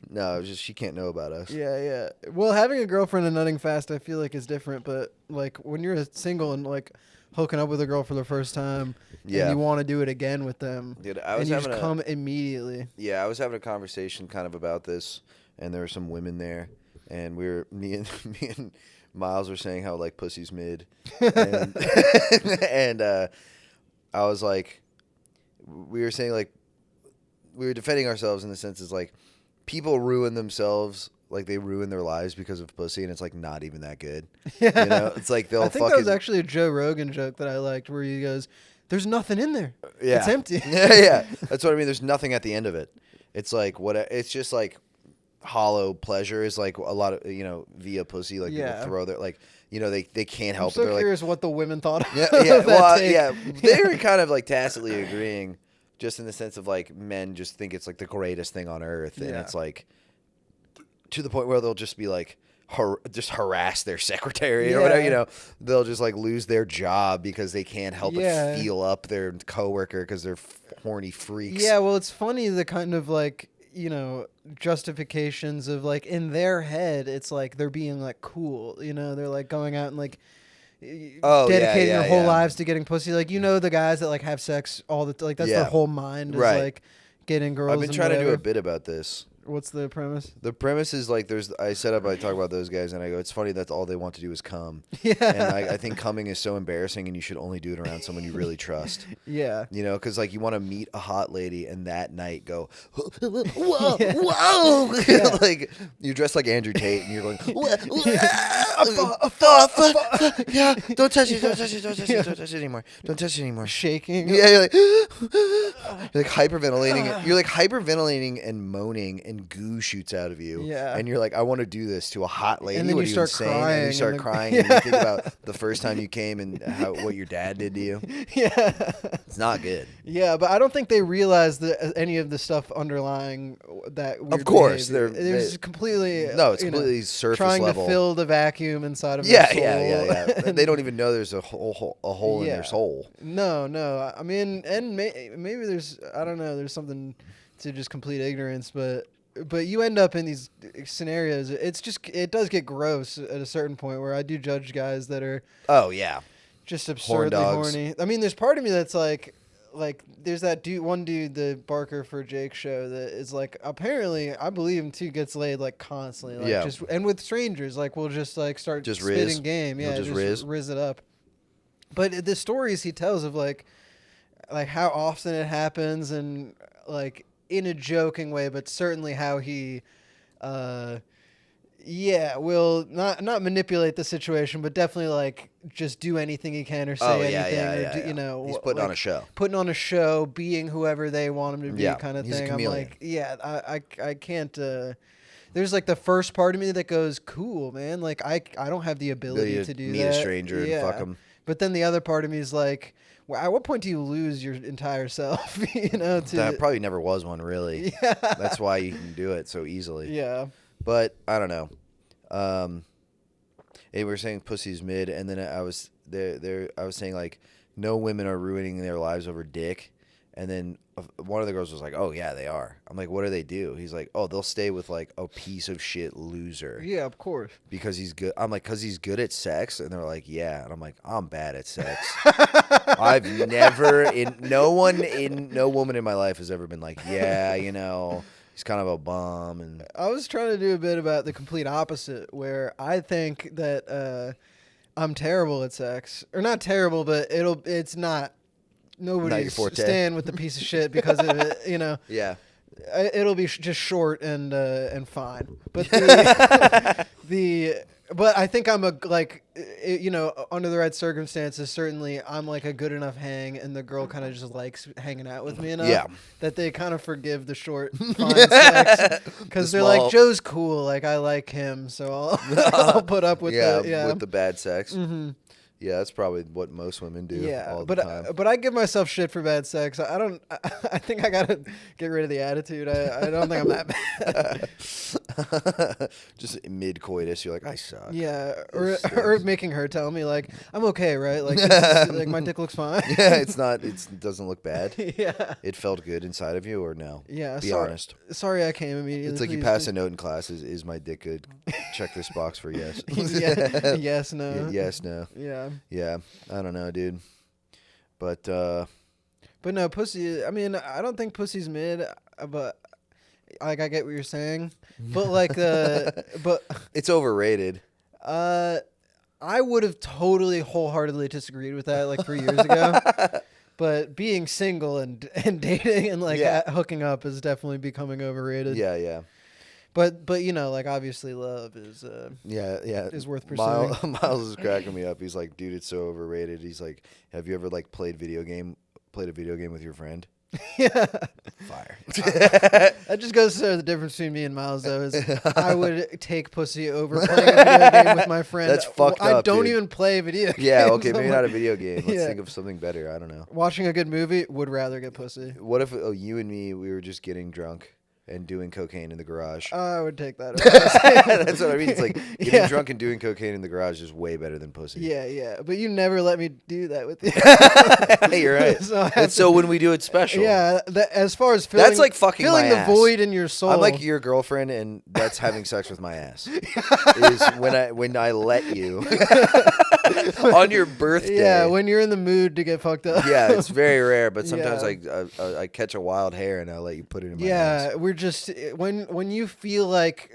No, just she can't know about us. Yeah. Well, having a girlfriend and nutting fast, I feel like is different. But like when you're single and like hooking up with a girl for the first time, and you want to do it again with them, Dude, and you just come immediately. Yeah, I was having a conversation kind of about this, and there were some women there, and me and Miles were saying how like pussy's mid, and, and I was like, we were saying like we were defending ourselves in the sense is like. People ruin themselves, like they ruin their lives because of pussy, and it's like not even that good. Yeah. It's like they'll. I think that was actually a Joe Rogan joke that I liked, where he goes, "There's nothing in there. Yeah. It's empty." Yeah. That's what I mean. There's nothing at the end of it. It's like it's just like hollow pleasure is like a lot of via pussy. Like people throw their like they can't help. I'm so it. curious what the women thought. Yeah. They were kind of like tacitly agreeing. Just in the sense of like men just think it's like the greatest thing on earth, and it's like to the point where they'll just be like just harass their secretary or whatever. They'll just like lose their job because they can't help but feel up their coworker because they're horny freaks. Yeah, well, it's funny the kind of like justifications of like in their head, it's like they're being like cool. They're like going out and like. Dedicating their whole lives to getting pussy, like the guys that like have sex all the like that's their whole mind is like getting girls. I've been trying to do a bit about this What's the premise? The premise is like I talk about those guys and I go, it's funny that all they want to do is come. Yeah. And I think coming is so embarrassing and you should only do it around someone you really trust. Yeah. You know, because like you want to meet a hot lady and that night go, whoa, whoa. Yeah. Like you're dressed like Andrew Tate and you're going, yeah, don't touch it, don't touch it, don't touch it, don't touch it anymore. Don't touch it anymore. Shaking. Yeah, you're like hyperventilating. You're like hyperventilating and moaning, and goo shoots out of you. Yeah. And you're like, I want to do this to a hot lady. And then What you are you start insane? crying. And you start crying, and you think about the first time you came and what your dad did to you. Yeah. It's not good. Yeah, but I don't think they realize any of the stuff underlying that weird Of course, behavior. It's completely it's completely surface trying level. To fill the vacuum inside of Yeah, their soul. They don't even know there's a hole in their soul. No. I mean, and maybe there's, I don't know, there's something to just complete ignorance, but you end up in these scenarios. It does get gross at a certain point where I do judge guys that are just absurdly horny. I mean, there's part of me that's like there's that one dude, the Barker for Jake show, that is like, apparently I believe him too, gets laid like constantly, like just, and with strangers, like we'll just like start just spitting riz. game, He'll just riz it up. But the stories he tells of like how often it happens, and like in a joking way, but certainly how he will not manipulate the situation, but definitely like just do anything he can or say anything, or you know, he's putting on a show. Putting on a show, being whoever they want him to be, kind of he's thing. A chameleon. I'm like, I can't. There's like the first part of me that goes, cool, man. Like I don't have the ability to do meet that. Meet a stranger and fuck him. But then the other part of me is like, well, at what point do you lose your entire self? You know, that probably never was one, really. Yeah. That's why you can do it so easily. Yeah. But I don't know. We were saying pussy's mid, and then I was saying like no women are ruining their lives over dick, and then one of the girls was like, "Oh yeah, they are." I'm like, "What do they do?" He's like, "Oh, they'll stay with like a piece of shit loser." Yeah, of course. Because he's good. I'm like, "Cause he's good at sex," and they're like, "Yeah," and I'm like, "I'm bad at sex." I've never no woman in my life has ever been like, "Yeah, you know." He's kind of a bum, and I was trying to do a bit about the complete opposite, where I think that I'm terrible at sex, or not terrible, but it's not. Nobody's staying with the piece of shit because of it, you know. Yeah, it'll be just short and fine. But but I think I'm under the right circumstances, certainly I'm like a good enough hang, and the girl kind of just likes hanging out with me enough that they kind of forgive the short, fine sex, because they're like, Joe's cool, like I like him, so I'll put up with with the bad sex. Mm-hmm. Yeah, that's probably what most women do. All the time. But I give myself shit for bad sex. I think I gotta get rid of the attitude. I don't think I'm that bad. Just mid coitus, you're like, I suck. Yeah, or making her tell me like, I'm okay, right? Like, like my dick looks fine. Yeah, it's not. It doesn't look bad. Yeah. It felt good inside of you, or no? Yeah. Be honest. Sorry, I came immediately. It's like you pass a note in class. Is my dick good? Check this box for yes. Yes. No. Yes. No. Yeah. Yeah, I don't know, dude. But no, pussy. I mean, I don't think pussy's mid, but like I get what you're saying. But like but it's overrated. I would have totally wholeheartedly disagreed with that like 3 years ago. But being single and dating and like hooking up is definitely becoming overrated. Yeah. But you know, like obviously love is is worth pursuing. Miles is cracking me up. He's like, dude, it's so overrated. He's like, have you ever like played a video game with your friend? Yeah. Fire. That just goes to show the difference between me and Miles, though. Is I would take pussy over playing a video game with my friend. That's fucked up. I don't dude. even play video games. Yeah, okay, maybe not a video game. Let's think of something better. I don't know. Watching a good movie, would rather get pussy. What if you and me, we were just getting drunk and doing cocaine in the garage? I would take that. That's what I mean. It's like getting drunk and doing cocaine in the garage is way better than pussy. Yeah. But you never let me do that with you. You're right. So when we do it special. Yeah. As far as filling, that's like fucking filling my the ass. void in your soul. I'm like your girlfriend, and that's having sex with my ass. Is when I let you. On your birthday. Yeah, when you're in the mood to get fucked up. Yeah, it's very rare, but Yeah. sometimes I catch a wild hair and I'll let you put it in my Yeah, ass. we're just when you feel like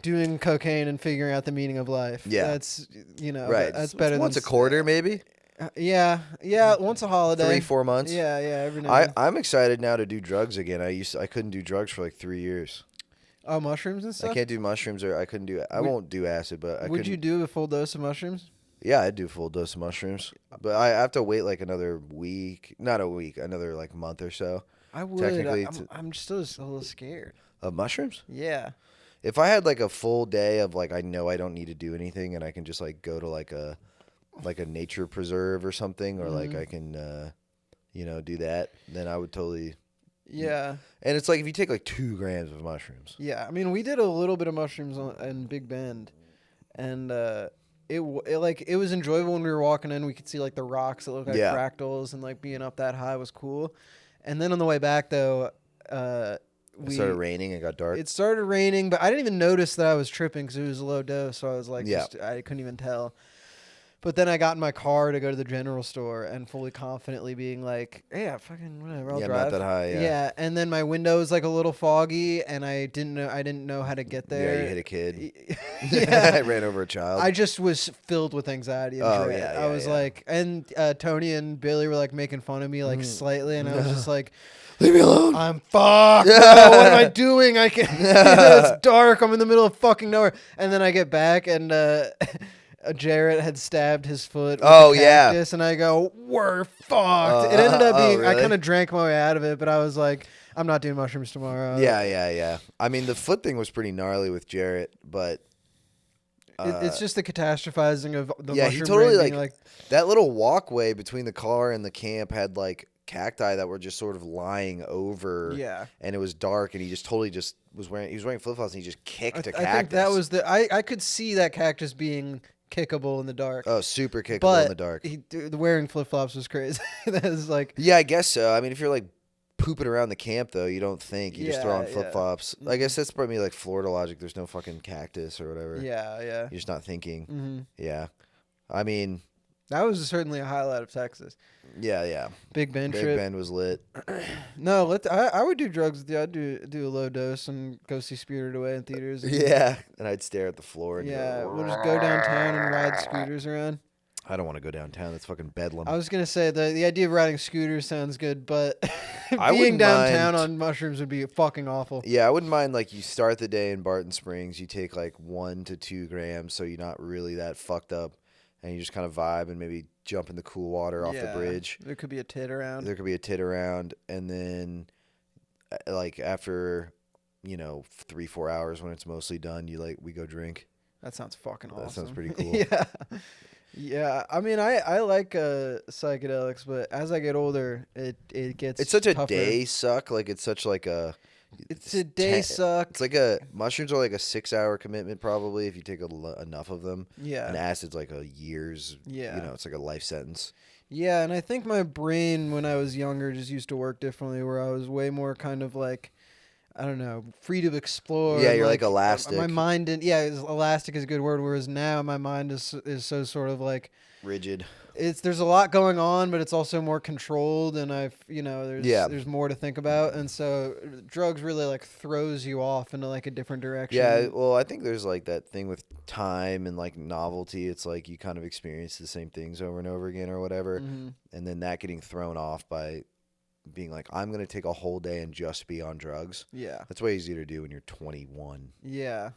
doing cocaine and figuring out the meaning of life. Yeah. That's Right. that's better Once than a quarter, maybe? yeah, once a holiday. 3-4 months? Yeah, every now. I'm excited now to do drugs again. I couldn't do drugs for like 3 years. Oh, mushrooms and stuff. I can't do mushrooms, or I couldn't do. I won't do acid, but I Would you do a full dose of mushrooms? Yeah, I'd do a full dose of mushrooms, but I have to wait like another week, not a week, another like month or so. I would. Technically, I'm still just a little scared. Of mushrooms? Yeah. If I had like a full day of like I know I don't need to do anything and I can just like go to like a nature preserve or something, or like I can do that, then I would totally. Yeah. And it's like if you take like 2 grams of mushrooms. Yeah, I mean, we did a little bit of mushrooms in Big Bend, and it was enjoyable when we were walking in. We could see like the rocks that look like fractals, and like being up that high was cool. And then on the way back though, It started raining. It got dark. It started raining, but I didn't even notice that I was tripping because it was a low dose. So I was like, I couldn't even tell. But then I got in my car to go to the general store and fully confidently being like, yeah, fucking whatever, I'll drive. I'm not that high, Yeah, and then my window was like a little foggy, and I didn't know how to get there. Yeah, you hit a kid. Yeah. I ran over a child. I just was filled with anxiety and dread. Yeah, I was like, and Tony and Billy were like making fun of me like slightly, and I was just like, leave me alone. I'm fucked. Bro. What am I doing? I can't. It's dark. I'm in the middle of fucking nowhere. And then I get back, and Jarrett had stabbed his foot with a cactus, and I go, we're fucked. It ended up being, really? I kind of drank my way out of it, but I was like, I'm not doing mushrooms tomorrow. Yeah. I mean, the foot thing was pretty gnarly with Jarrett, but it's just the catastrophizing of the mushroom. Yeah, he totally brain being like that little walkway between the car and the camp had like cacti that were just sort of lying over. Yeah. And it was dark, and he just totally was wearing flip-flops, and he just kicked a cactus. I think that was I could see that cactus being kickable in the dark. Oh, super kickable in the dark. The wearing flip-flops was crazy. That was like... Yeah, I guess so. I mean, if you're like pooping around the camp, though, you don't think. You just throw on flip-flops. I guess that's probably like Florida logic. There's no fucking cactus or whatever. Yeah. You're just not thinking. Mm-hmm. Yeah. I mean... That was certainly a highlight of Texas. Yeah. Big Bend trip. Big Bend was lit. No, I would do drugs with you. I'd do a low dose and go see Spirited Away in theaters. Yeah, and I'd stare at the floor. And we'll just go downtown and ride scooters around. I don't want to go downtown. That's fucking bedlam. I was gonna say the idea of riding scooters sounds good, but I being downtown on mushrooms would be fucking awful. Yeah, I wouldn't mind like you start the day in Barton Springs. You take like 1 to 2 grams, so you're not really that fucked up. And you just kind of vibe and maybe jump in the cool water off the bridge. There could be a tit around. And then, like after, 3-4 hours when it's mostly done, we go drink. That sounds fucking awesome. That sounds pretty cool. Yeah. I mean, I like psychedelics, but as I get older, it gets. It's such tougher. a day suck. Like it's such like a. It's a day suck. It's like mushrooms are like a 6-hour commitment probably if you take enough of them. Yeah. And acid's like a year's. Yeah. It's like a life sentence. Yeah, and I think my brain when I was younger just used to work differently, where I was way more kind of like, I don't know, free to explore. Yeah, you're like elastic. My mind didn't. Yeah, elastic is a good word. Whereas now my mind is so sort of like rigid. There's a lot going on, but it's also more controlled, and there's more to think about, and so drugs really like throws you off into like a different direction. Yeah, well, I think there's like that thing with time and like novelty. It's like you kind of experience the same things over and over again or whatever, and then that getting thrown off by being like, I'm gonna take a whole day and just be on drugs. Yeah, that's way easier to do when you're 21. Yeah,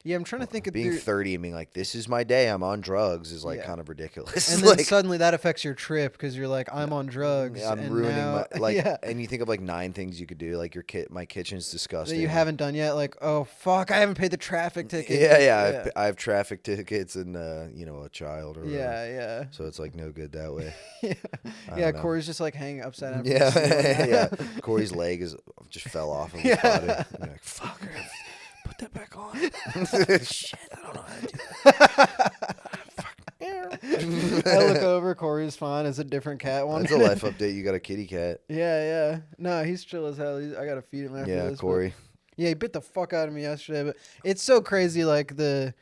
I'm trying to think of being 30 and being like, this is my day, I'm on drugs is like kind of ridiculous. And then suddenly that affects your trip because you're like, I'm on drugs. Yeah, I'm ruining my and you think of like 9 things you could do. Like my kitchen's disgusting. That you haven't done yet. Like, oh fuck, I haven't paid the traffic ticket. Yeah. I have traffic tickets and a child or whatever. Yeah. So it's like no good that way. Yeah, Corey's just like hanging upside down. Yeah. Corey's leg just fell off of his body. And you're like, fuck. Put that back on. Shit, I don't know how to do that. I look over, Corey's fine. It's a different cat one. That's a life update. You got a kitty cat. Yeah. No, he's chill as hell. I got to feed him after this. Yeah, Corey. Yeah, he bit the fuck out of me yesterday. But it's so crazy, like the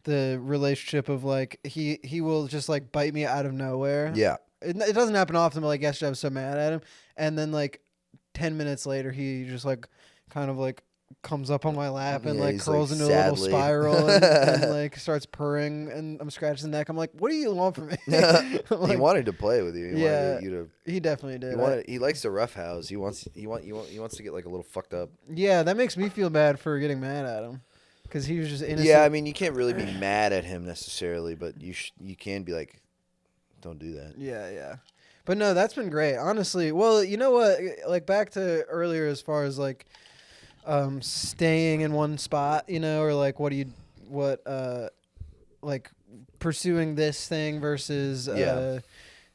the relationship of like he will just like bite me out of nowhere. Yeah. It doesn't happen often, but like yesterday I was so mad at him, and then like 10 minutes later he just like kind of like comes up on my lap and like curls like, into sadly. a little spiral and like starts purring, and I'm scratching the neck. I'm like, what do you want from me? Like, he wanted to play with you. He wanted you to. He definitely did. He likes to roughhouse. He wants to get like a little fucked up. Yeah, that makes me feel bad for getting mad at him. Because he was just innocent. Yeah, I mean, you can't really be mad at him necessarily, but you can be like, don't do that. Yeah. But no, that's been great. Honestly, well, you know what? Like, back to earlier as far as, like, staying in one spot, you know, or, like, like, pursuing this thing versus,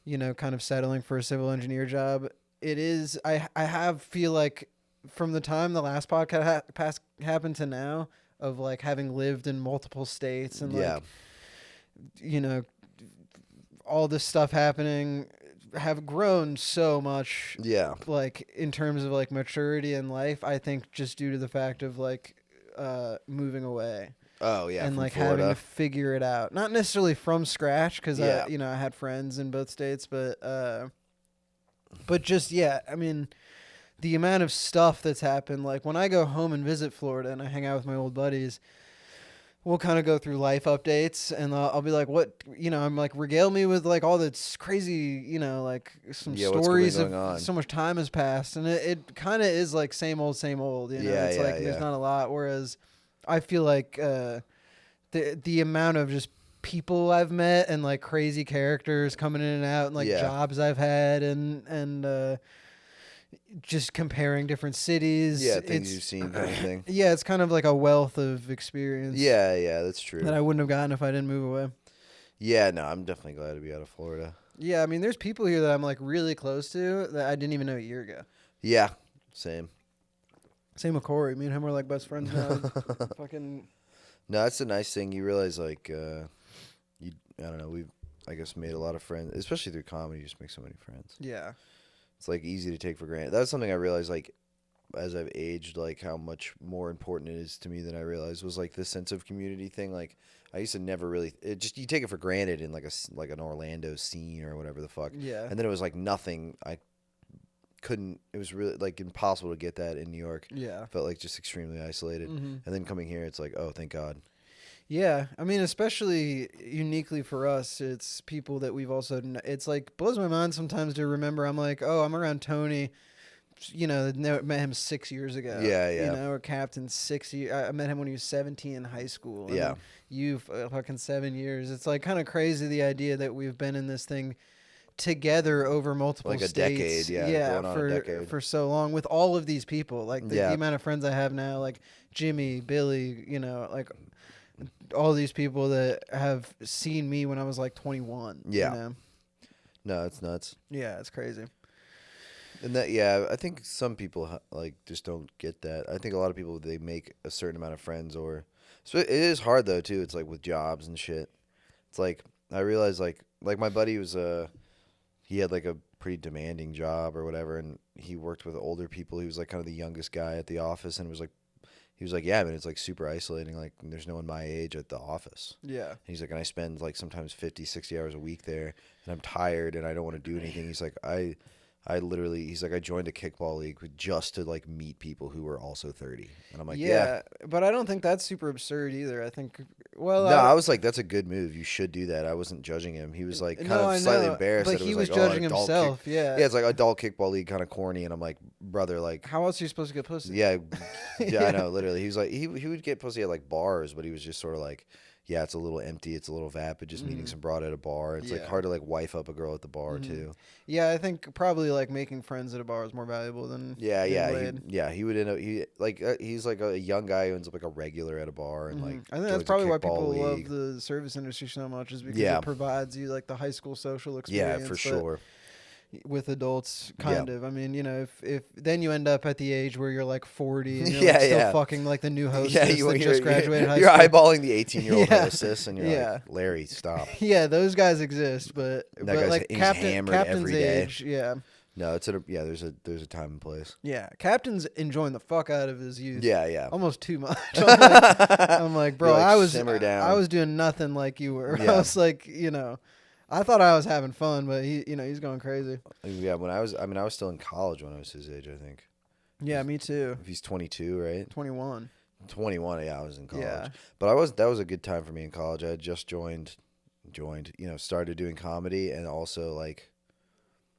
you know, kind of settling for a civil engineer job. It is, I feel like from the time the last podcast happened to now, of like having lived in multiple states and like, you know, all this stuff happening, have grown so much. Yeah. Like in terms of like maturity in life, I think just due to the fact of like moving away. Oh yeah. And like Florida. having to figure it out, not necessarily from scratch, because you know, I had friends in both states, but just I mean. The amount of stuff that's happened, like when I go home and visit Florida and I hang out with my old buddies, we'll kind of go through life updates, and I'll be like, what, you know, I'm like, regale me with like all this crazy, you know, like some stories of so much time has passed, and it kind of is like same old, you know, it's like there's not a lot, whereas I feel like the amount of just people I've met and like crazy characters coming in and out and like jobs I've had and just comparing different cities. Yeah, things you've seen kind of thing. Yeah, it's kind of like a wealth of experience. Yeah, that's true. That I wouldn't have gotten if I didn't move away. Yeah, no, I'm definitely glad to be out of Florida. Yeah, I mean, there's people here that I'm like really close to that I didn't even know a year ago. Yeah, same. Same with Corey. Me and him are like best friends now. Fucking. No, that's the nice thing. You realize like I don't know, we've I guess made a lot of friends, especially through comedy. You just make so many friends. Yeah. It's like easy to take for granted. That's something I realized like as I've aged, like how much more important it is to me than I realized was like this sense of community thing. Like I used to never really you take it for granted in like an Orlando scene or whatever the fuck. Yeah. And then it was like nothing. It was really like impossible to get that in New York. Yeah. Felt like just extremely isolated. Mm-hmm. And then coming here, it's like, oh, thank God. Yeah, I mean, especially uniquely for us, it's people that we've also. It's like blows my mind sometimes to remember. I'm like, oh, I'm around Tony. You know, met him 6 years ago. Yeah. You know, or Captain 6 years. I met him when he was 17 in high school. Yeah. You fucking 7 years. It's like kind of crazy the idea that we've been in this thing together over multiple like a states. decade. Yeah. Going on a decade. For so long with all of these people. Like the amount of friends I have now, like Jimmy, Billy. You know, like. All these people that have seen me when I was like 21. Yeah. You know? No, it's nuts. Yeah, it's crazy. And that, I think some people like just don't get that. I think a lot of people, they make a certain amount of friends so it is hard though too. It's like with jobs and shit. It's like, I realized like my buddy was, he had like a pretty demanding job or whatever. And he worked with older people. He was like kind of the youngest guy at the office and was like, he was like, yeah, man, it's like super isolating. Like, there's no one my age at the office. Yeah. And he's like, and I spend like sometimes 50, 60 hours a week there, and I'm tired and I don't want to do anything. He's like, he's like, I joined a kickball league just to like meet people who were also 30. And I'm like, yeah. But I don't think that's super absurd either. I think, I was like, that's a good move. You should do that. I wasn't judging him. He was like kind of slightly embarrassed. But that he was was like, judging himself. Yeah, it's like adult kickball league, kind of corny. And I'm like, brother, like, how else are you supposed to get pussy? Yeah, I know. Literally, he was like, he would get pussy at like bars, but he was just sort of like, yeah, it's a little empty, it's a little vapid, just meeting some broad at a bar. It's like hard to like wife up a girl at the bar too. Yeah, I think probably like making friends at a bar is more valuable than he would end up he's like a young guy who ends up like a regular at a bar and like I think that's probably why people love the service industry so much, is because it provides you like the high school social experience. Yeah, for sure. With adults, kind of. I mean, you know, if then you end up at the age where you're like 40 and you're like still fucking like the new hostess that just graduated high school. You're eyeballing the 18-year-old hostess and you're like, Larry, stop. Yeah, those guys exist, but guy's like hammered captain's every day. age, yeah. No, there's a time and place. Yeah, Captain's enjoying the fuck out of his youth. Yeah. Almost too much. I'm like, bro, simmer down. I was doing nothing like you were. Yeah. I was like, I thought I was having fun, but he's going crazy. Yeah, I was still in college when I was his age, I think. Yeah, me too. If he's 22, right? 21. 21, yeah, I was in college. Yeah. But that was a good time for me in college. I had just joined, started doing comedy, and also like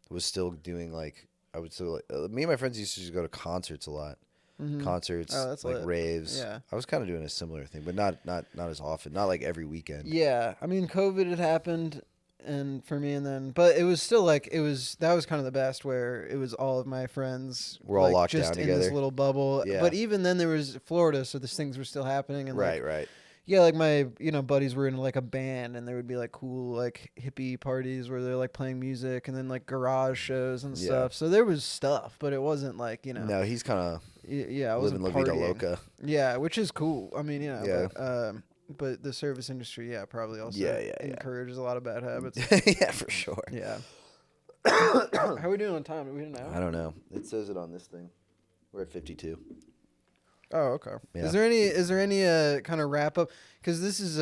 was still doing like I would still me and my friends used to just go to concerts a lot. Mm-hmm. Concerts, that's like lit. raves. Yeah. I was kind of doing a similar thing, but not as often. Not like every weekend. Yeah, I mean, COVID had happened, and for me, but it was still like that was kind of the best, where it was all of my friends We're all locked just down in together. this little bubble. Yeah. But even then, there was Florida, so these things were still happening, and Right. yeah, like my buddies were in like a band, and there would be like cool like hippie parties where they're like playing music, and then like garage shows and stuff. So there was stuff, but it wasn't like No, he's kind of I wasn't living La Vida partying. Loca. Yeah, which is cool. I mean, Yeah. but the service industry, probably also encourages a lot of bad habits. Yeah, for sure. Yeah. How are we doing on time? Do we know? I don't know. It says it on this thing. We're at 52. Oh, okay. Yeah. Is there any kind of wrap up? Because this is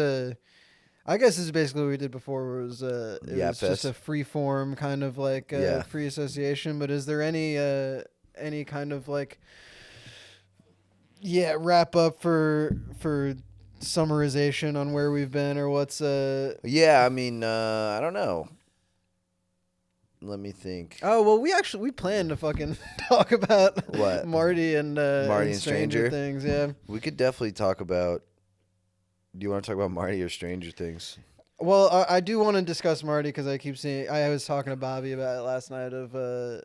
I guess this is basically what we did before. Where it was was just a free form kind of like free association. But is there any kind of like wrap up for summarization on where we've been or what's Yeah, I mean, I don't know. Let me think. Oh, well, we planned to fucking talk about What? Marty and Stranger Things. Yeah. We could definitely talk about. Do you want to talk about Marty or Stranger Things? Well, I do want to discuss Marty because I keep seeing. I was talking to Bobby about it last night of the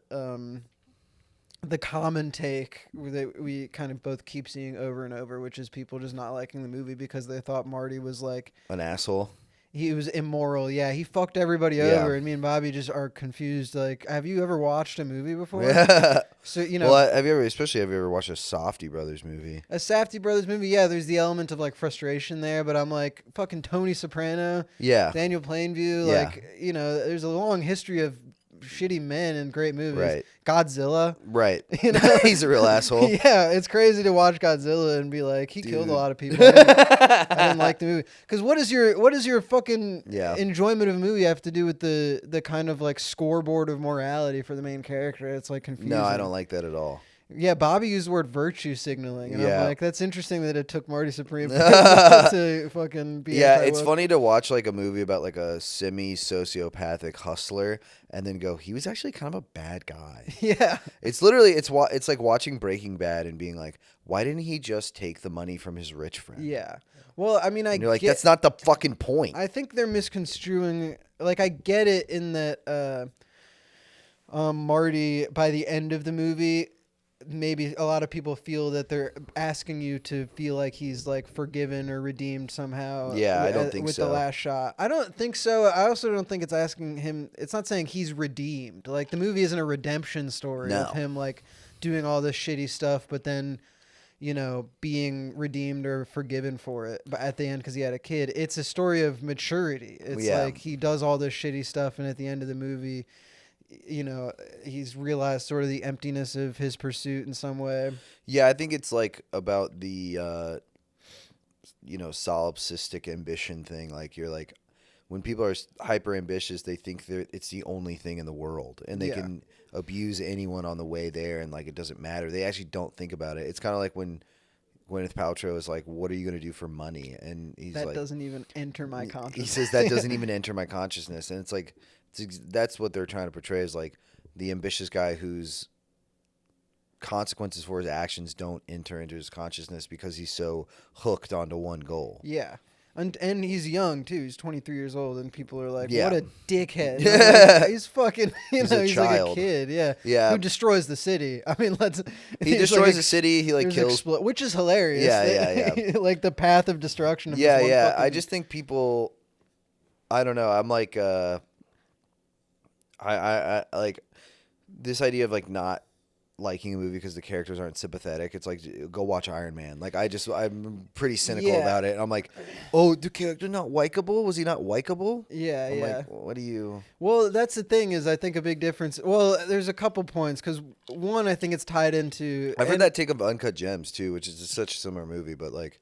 common take that we kind of both keep seeing over and over, which is people just not liking the movie because they thought Marty was like an asshole. He was immoral. Yeah, he fucked everybody over, and me and Bobby just are confused. Like, have you ever watched a movie before? Yeah. So Well, have you ever watched a Safdie Brothers movie? A Safdie Brothers movie? Yeah, there's the element of like frustration there, but I'm like fucking Tony Soprano. Yeah. Daniel Plainview. Yeah. Like, there's a long history of shitty men in great movies. Right. Godzilla. Right. He's a real asshole. Yeah, it's crazy to watch Godzilla and be like, he killed a lot of people. I didn't like the movie. Because what does your fucking enjoyment of a movie have to do with the kind of like scoreboard of morality for the main character? It's like confusing. No, I don't like that at all. Yeah, Bobby used the word virtue signaling, and I'm like, that's interesting that it took Marty Supreme to fucking be. Yeah, it's funny to watch like a movie about like a semi-sociopathic hustler, and then go, he was actually kind of a bad guy. Yeah, it's literally it's like watching Breaking Bad and being like, why didn't he just take the money from his rich friend? Yeah, well, I mean, you're like, that's not the fucking point. I think they're misconstruing. Like, I get it in that Marty by the end of the movie. Maybe a lot of people feel that they're asking you to feel like he's like forgiven or redeemed somehow. Yeah, I don't think with so. The last shot. I don't think so. I also don't think it's asking him. It's not saying he's redeemed. Like, the movie isn't a redemption story of him like doing all this shitty stuff, but then being redeemed or forgiven for it. But at the end, because he had a kid, it's a story of maturity. It's like he does all this shitty stuff, and at the end of the movie, he's realized sort of the emptiness of his pursuit in some way. Yeah, I think it's like about the, solipsistic ambition thing. Like, you're like, when people are hyper ambitious, they think that it's the only thing in the world, and they can abuse anyone on the way there, and like it doesn't matter. They actually don't think about it. It's kind of like when Gwyneth Paltrow is like, "What are you going to do for money?" And he's like, "That doesn't even enter my consciousness." He says that doesn't even enter my consciousness, and it's like. That's what they're trying to portray, is like the ambitious guy whose consequences for his actions don't enter into his consciousness because he's so hooked onto one goal. Yeah. And he's young too. He's 23 years old, and people are like, Yeah. "What a dickhead!" Like, he's fucking, he's like child. a kid. Yeah, Yeah. Who destroys the city? I mean, He destroys the city. He like kills, which is hilarious. Yeah. Like the path of destruction. Of Yeah, this one yeah. fucking- I just think people. I don't know. I'm like, I like this idea of like not liking a movie because the characters aren't sympathetic. It's like, go watch Iron Man. Like, I'm pretty cynical about it. And I'm like, oh, the character not likable? Was he not likable? Yeah, I'm yeah. like, what do you... Well, that's the thing is I think a big difference. Well, there's a couple points because one, I think it's tied into... I've heard that take of Uncut Gems too, which is such a similar movie, but like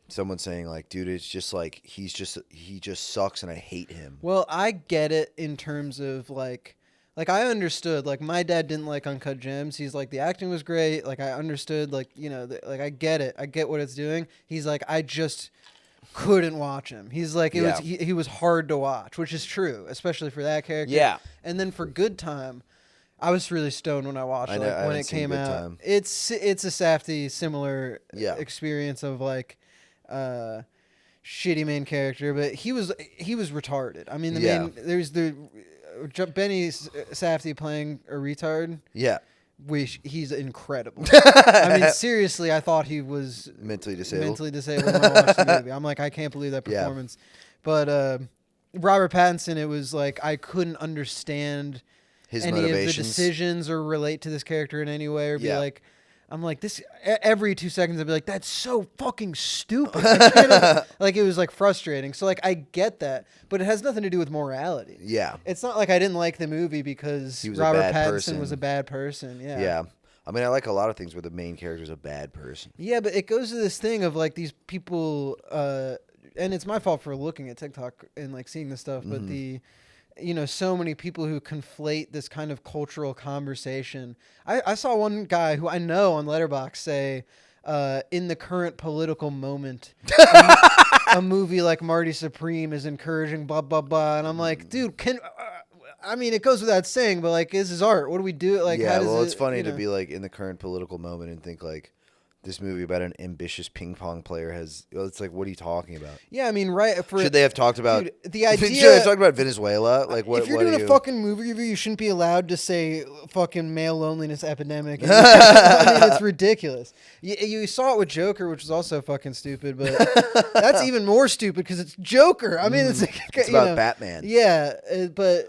someone saying like, dude, it's just like, he just sucks and I hate him. Well, I get it in terms of like I understood, like my dad didn't like Uncut Gems. He's like, the acting was great. Like I understood, like, you know, like I get it. I get what it's doing. He's like, I just couldn't watch him. He's like, he was hard to watch, which is true, especially for that character. Yeah. And then for Good Time, I was really stoned when I watched it. Like, when it came out. Time. It's a Safdie similar experience of like shitty main character, but he was retarded. I mean, there's the Benny Safdie playing a retard. Yeah. He's incredible. I mean, seriously, I thought he was mentally disabled when I watched the movie. I'm like, I can't believe that performance. Yeah. But Robert Pattinson, it was like I couldn't understand his any motivations. of the decisions or relate to this character in any way or be like, I'm like, this every 2 seconds I'd be like, that's so fucking stupid. Like, it was like frustrating. So like, I get that, but it has nothing to do with morality. Yeah. It's not like I didn't like the movie because Robert Pattinson was a bad person. Yeah. Yeah. I mean, I like a lot of things where the main character is a bad person. Yeah, but it goes to this thing of like these people, and it's my fault for looking at TikTok and like seeing this stuff, but so many people who conflate this kind of cultural conversation. I saw one guy who I know on Letterboxd say, in the current political moment, a movie like Marty Supreme is encouraging blah, blah, blah. And I'm like, dude, I mean, it goes without saying, but like, this is art. What do we do? Like, yeah, well, it's funny to be like in the current political moment and think like, this movie about an ambitious ping pong player it's like, what are you talking about? Yeah, I mean, right. Should they have talked about the idea? Should they have talked about Venezuela? Like, what? If you're doing a fucking movie review, you shouldn't be allowed to say fucking male loneliness epidemic. I mean, it's ridiculous. You saw it with Joker, which was also fucking stupid, but that's even more stupid because it's Joker. I mean, it's like, it's about Batman. Yeah, but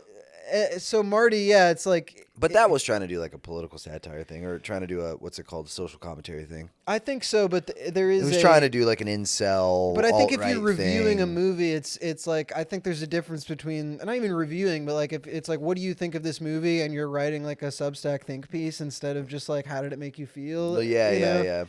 so Marty, it's like. But that was trying to do like a political satire thing, or trying to do a what's it called, a social commentary thing. I think so, but there is. It was trying to do like an incel. But I think if you're reviewing thing. a movie, it's like I think there's a difference between not even reviewing, but like if it's like, what do you think of this movie, and you're writing like a Substack think piece instead of just like how did it make you feel? Well, yeah.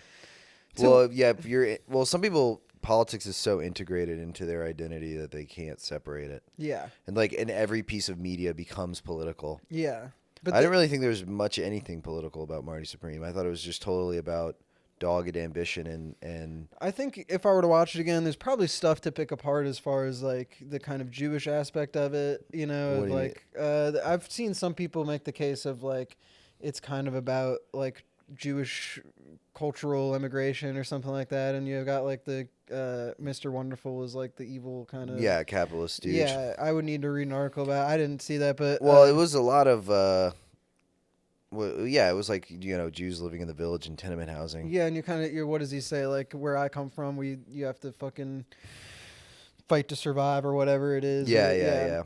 Well, some people. Politics is so integrated into their identity that they can't separate it. Yeah. And like, and every piece of media becomes political. Yeah. But I didn't really think there was much anything political about Marty Supreme. I thought it was just totally about dogged ambition and I think if I were to watch it again, there's probably stuff to pick apart as far as like the kind of Jewish aspect of it, you know, what do like I've seen some people make the case of like it's kind of about like Jewish cultural immigration or something like that, and you've got like the Mr. Wonderful is like the evil kind of capitalist stooge. Yeah, I would need to read an article about it. I didn't see that, but it was a lot of it was like, you know, Jews living in the village in tenement housing. Yeah, and you're what does he say, like where I come from you have to fucking fight to survive or whatever it is. Yeah.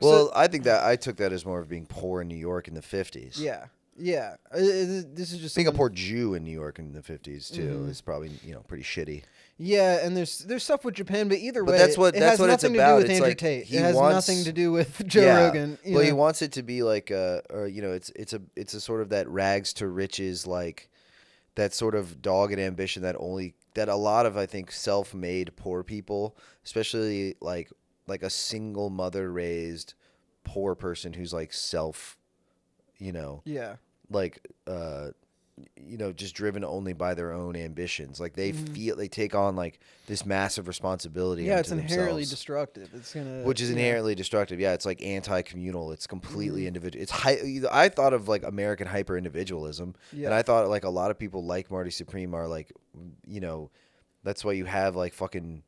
Well, I think that I took that as more of being poor in New York in the 50s. Yeah. Yeah, this is just being a poor Jew in New York in the 50s too is probably, you know, pretty shitty. Yeah, and there's stuff with Japan, but either way, that's what it's about. To do with Andrew Tate. It has nothing to do with Joe Rogan. Well, he wants it to be like it's a sort of that rags to riches, like that sort of dogged ambition that a lot of, I think, self-made poor people, especially like a single mother raised poor person who's like like, just driven only by their own ambitions. Like they take on like this massive responsibility. Yeah, it's inherently destructive. Which is inherently destructive. Yeah, it's like anti-communal. It's completely individual. I thought of like American hyper individualism, and I thought like a lot of people like Marty Supreme are like, you know, that's why you have like fucking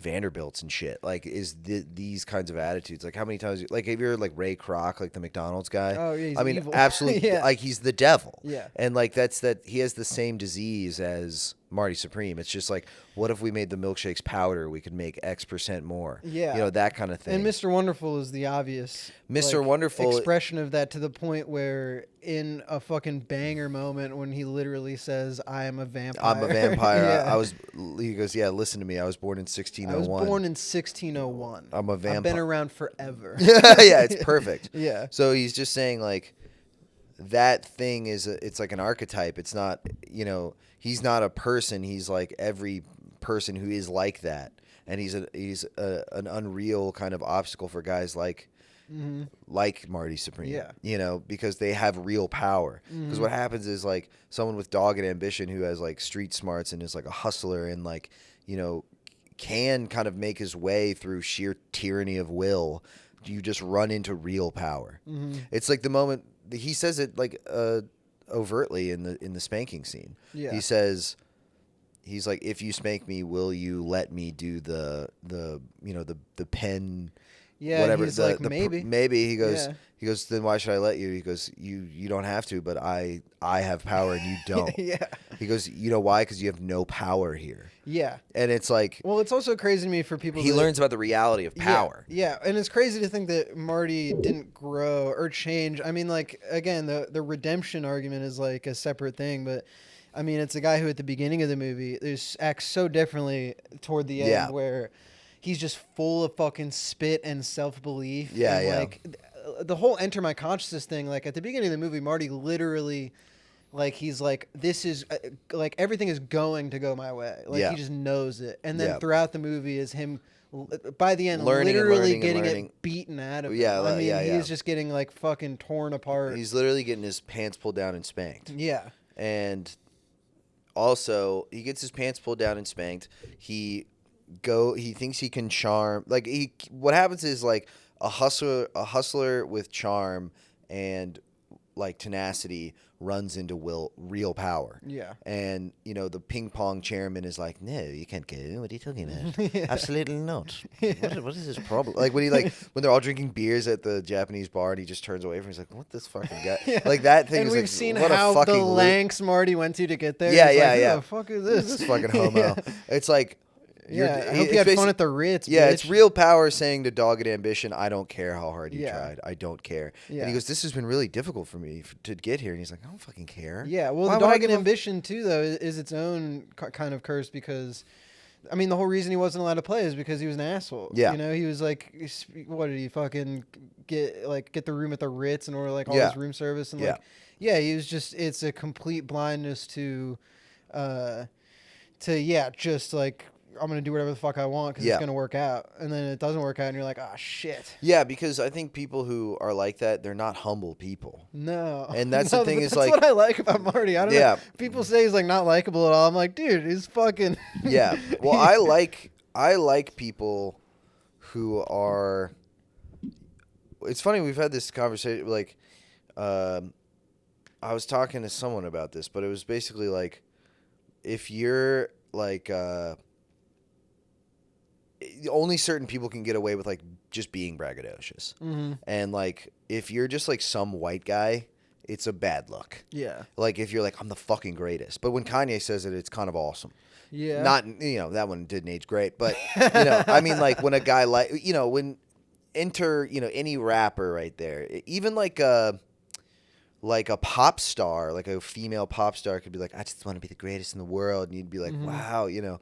Vanderbilts and shit, like these kinds of attitudes. Like how many times, like have you heard like Ray Kroc, like the McDonald's guy? Oh yeah, he's I mean, evil. Absolutely, like he's the devil. Yeah, and like that he has the same disease as Marty Supreme. It's just like, what if we made the milkshakes powder? We could make X% more. Yeah. You know, that kind of thing. And Mr. Wonderful is the obvious Mr. Wonderful expression of that, to the point where in a fucking banger moment when he literally says, I am a vampire. I'm a vampire. Yeah. He goes, yeah, listen to me. I was born in 1601. I was born in 1601. I'm a vampire. I've been around forever. Yeah, it's perfect. Yeah. So he's just saying, like, that thing is it's like an archetype. It's not, you know, he's not a person. He's like every person who is like that, and he's an unreal kind of obstacle for guys like Marty Supreme. Yeah. You know, because they have real power. Because what happens is, like, someone with dogged ambition who has like street smarts and is like a hustler and, like, you know, can kind of make his way through sheer tyranny of will. You just run into real power. It's like the moment he says it, like, overtly in the spanking scene. Yeah. He says, he's like, if you spank me, will you let me do the you know, the pen, whatever, he's like, maybe. Maybe. He goes, Yeah. then why should I let you? He goes, you don't have to, but I have power and you don't. Yeah. He goes, you know why? Because you have no power here. Yeah. And it's like, Well, it's also crazy to me for people he learns about the reality of power. Yeah, and it's crazy to think that Marty didn't grow or change. I mean, like, again, the redemption argument is like a separate thing, but I mean, it's a guy who at the beginning of the movie acts so differently toward the end, where he's just full of fucking spit and self-belief. Yeah, and, yeah. like, the whole enter my consciousness thing, like, at the beginning of the movie, Marty literally, like, he's like, this is, like, everything is going to go my way. Like, he just knows it. And then throughout the movie is him, by the end, literally getting it beaten out of him. Yeah, I mean, he's just getting, like, fucking torn apart. He's literally getting his pants pulled down and spanked. Yeah. And also, he gets his pants pulled down and spanked. He thinks he can charm. Like, what happens is, like, a hustler with charm and, like, tenacity runs into real power. Yeah. And, you know, the ping pong chairman is like, no, you can't go. What are you talking about? Absolutely not. What is his problem? Like, when they're all drinking beers at the Japanese bar and he just turns away from him, he's like, what this fucking guy? Like, that thing and is we've like, seen what how a fucking the lengths Marty went to get there. Yeah, He's yeah, like, yeah. Who the fuck is this? This fucking homo. It's like, I hope you had fun at the Ritz. Yeah, bitch. it's real power saying to dogged ambition, I don't care how hard you tried. I don't care. Yeah. And he goes, this has been really difficult for me to get here. And he's like, I don't fucking care. Yeah, well, Why the would I dogged give a- ambition, too, though, is its own kind of curse because, I mean, the whole reason he wasn't allowed to play is because he was an asshole. Yeah. You know, he was like, what did he fucking get the room at the Ritz and order, like, all his room service? And, like, he was just, it's a complete blindness to just, like, I'm going to do whatever the fuck I want because it's going to work out. And then it doesn't work out and you're like, ah, shit. Yeah, because I think people who are like that, they're not humble people. No. And that's the thing is, that's like... what I like about Marty. I don't know. People say he's, like, not likable at all. I'm like, dude, he's fucking... Yeah. Well, I like people who are... It's funny, we've had this conversation, like... I was talking to someone about this, but it was basically like, if you're, like... only certain people can get away with, like, just being braggadocious. And, like, if you're just, like, some white guy, it's a bad look. Yeah. Like, if you're like, I'm the fucking greatest. But when Kanye says it, it's kind of awesome. Yeah. Not, you know, that one didn't age great. But, you know, I mean, like, when a guy, like, you know, when enter, you know, any rapper right there, even like a pop star, like a female pop star could be like, I just want to be the greatest in the world. And you'd be like, wow, you know.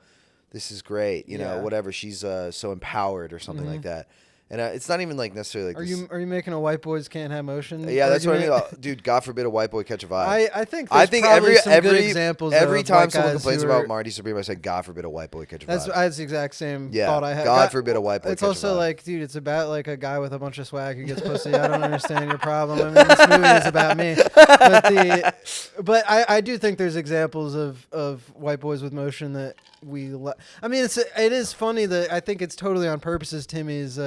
This is great, you know, whatever. She's so empowered or something like that. And it's not even like necessarily like Are you making a white boys can't have motion? Yeah, that's what I mean. Dude, God forbid a white boy catch a vibe. I think probably some good examples every of time white someone guys complains who about are- Marty Supreme, I say, God forbid a white boy catch a That's vibe. the exact same Yeah, thought I had. God forbid a white boy It's catch a also vibe. like, dude, it's about like a guy with a bunch of swag who gets pussy. I don't understand your problem. I mean, this movie is about me. But I do think there's examples of white boys with motion that I mean, it is funny that I think it's totally on purpose as Timmy's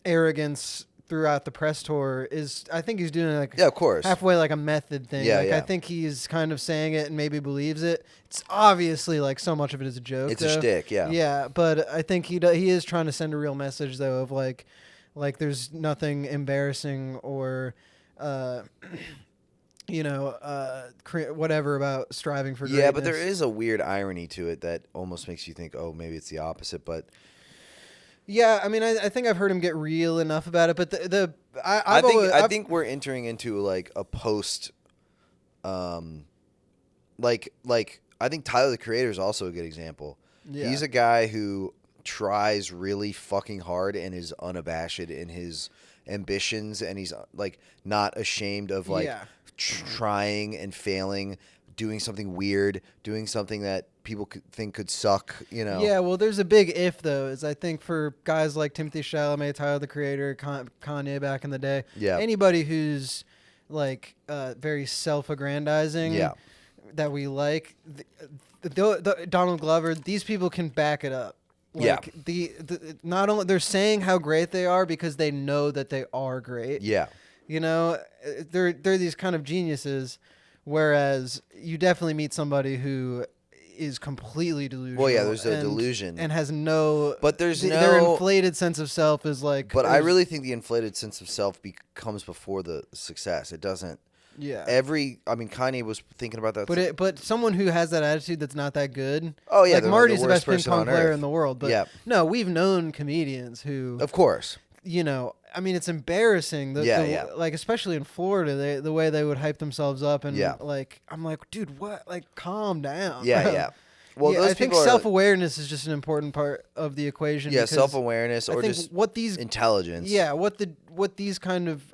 arrogance throughout the press tour is. I think he's doing like of course, halfway like a method thing. Yeah, like, yeah. I think he's kind of saying it and maybe believes it. It's obviously like so much of it is a joke. It's a shtick, yeah. Yeah, but I think he is trying to send a real message though of like there's nothing embarrassing or whatever about striving for greatness. Yeah, but there is a weird irony to it that almost makes you think, oh, maybe it's the opposite. But yeah, I mean, I think I've heard him get real enough about it. But I think we're entering into like a post, like I think Tyler the Creator is also a good example. Yeah. He's a guy who tries really fucking hard and is unabashed in his ambitions, and he's like not ashamed of like trying and failing, doing something weird, doing something that people could think could suck, Yeah, well, there's a big if though. Is I think for guys like Timothy Chalamet, Tyler the Creator, Kanye back in the day, anybody who's like very self-aggrandizing, that we like, the Donald Glover, these people can back it up. Like the not only they're saying how great they are because they know that they are great. Yeah. They're these kind of geniuses, whereas you definitely meet somebody who is completely delusional. Well, yeah, there's a delusion and has no. But their inflated sense of self is like. But I really think the inflated sense of self comes before the success. It doesn't. Yeah. Kanye was thinking about that. But someone who has that attitude that's not that good. Oh yeah, like Marty's the best ping pong player in the world. But no, we've known comedians who. Of course. It's embarrassing. Like especially in Florida, the way they would hype themselves up and like I'm like, dude, what? Like, calm down. Yeah, yeah. Well, I think self-awareness is just an important part of the equation. Yeah, self-awareness or just intelligence. Yeah, what these kind of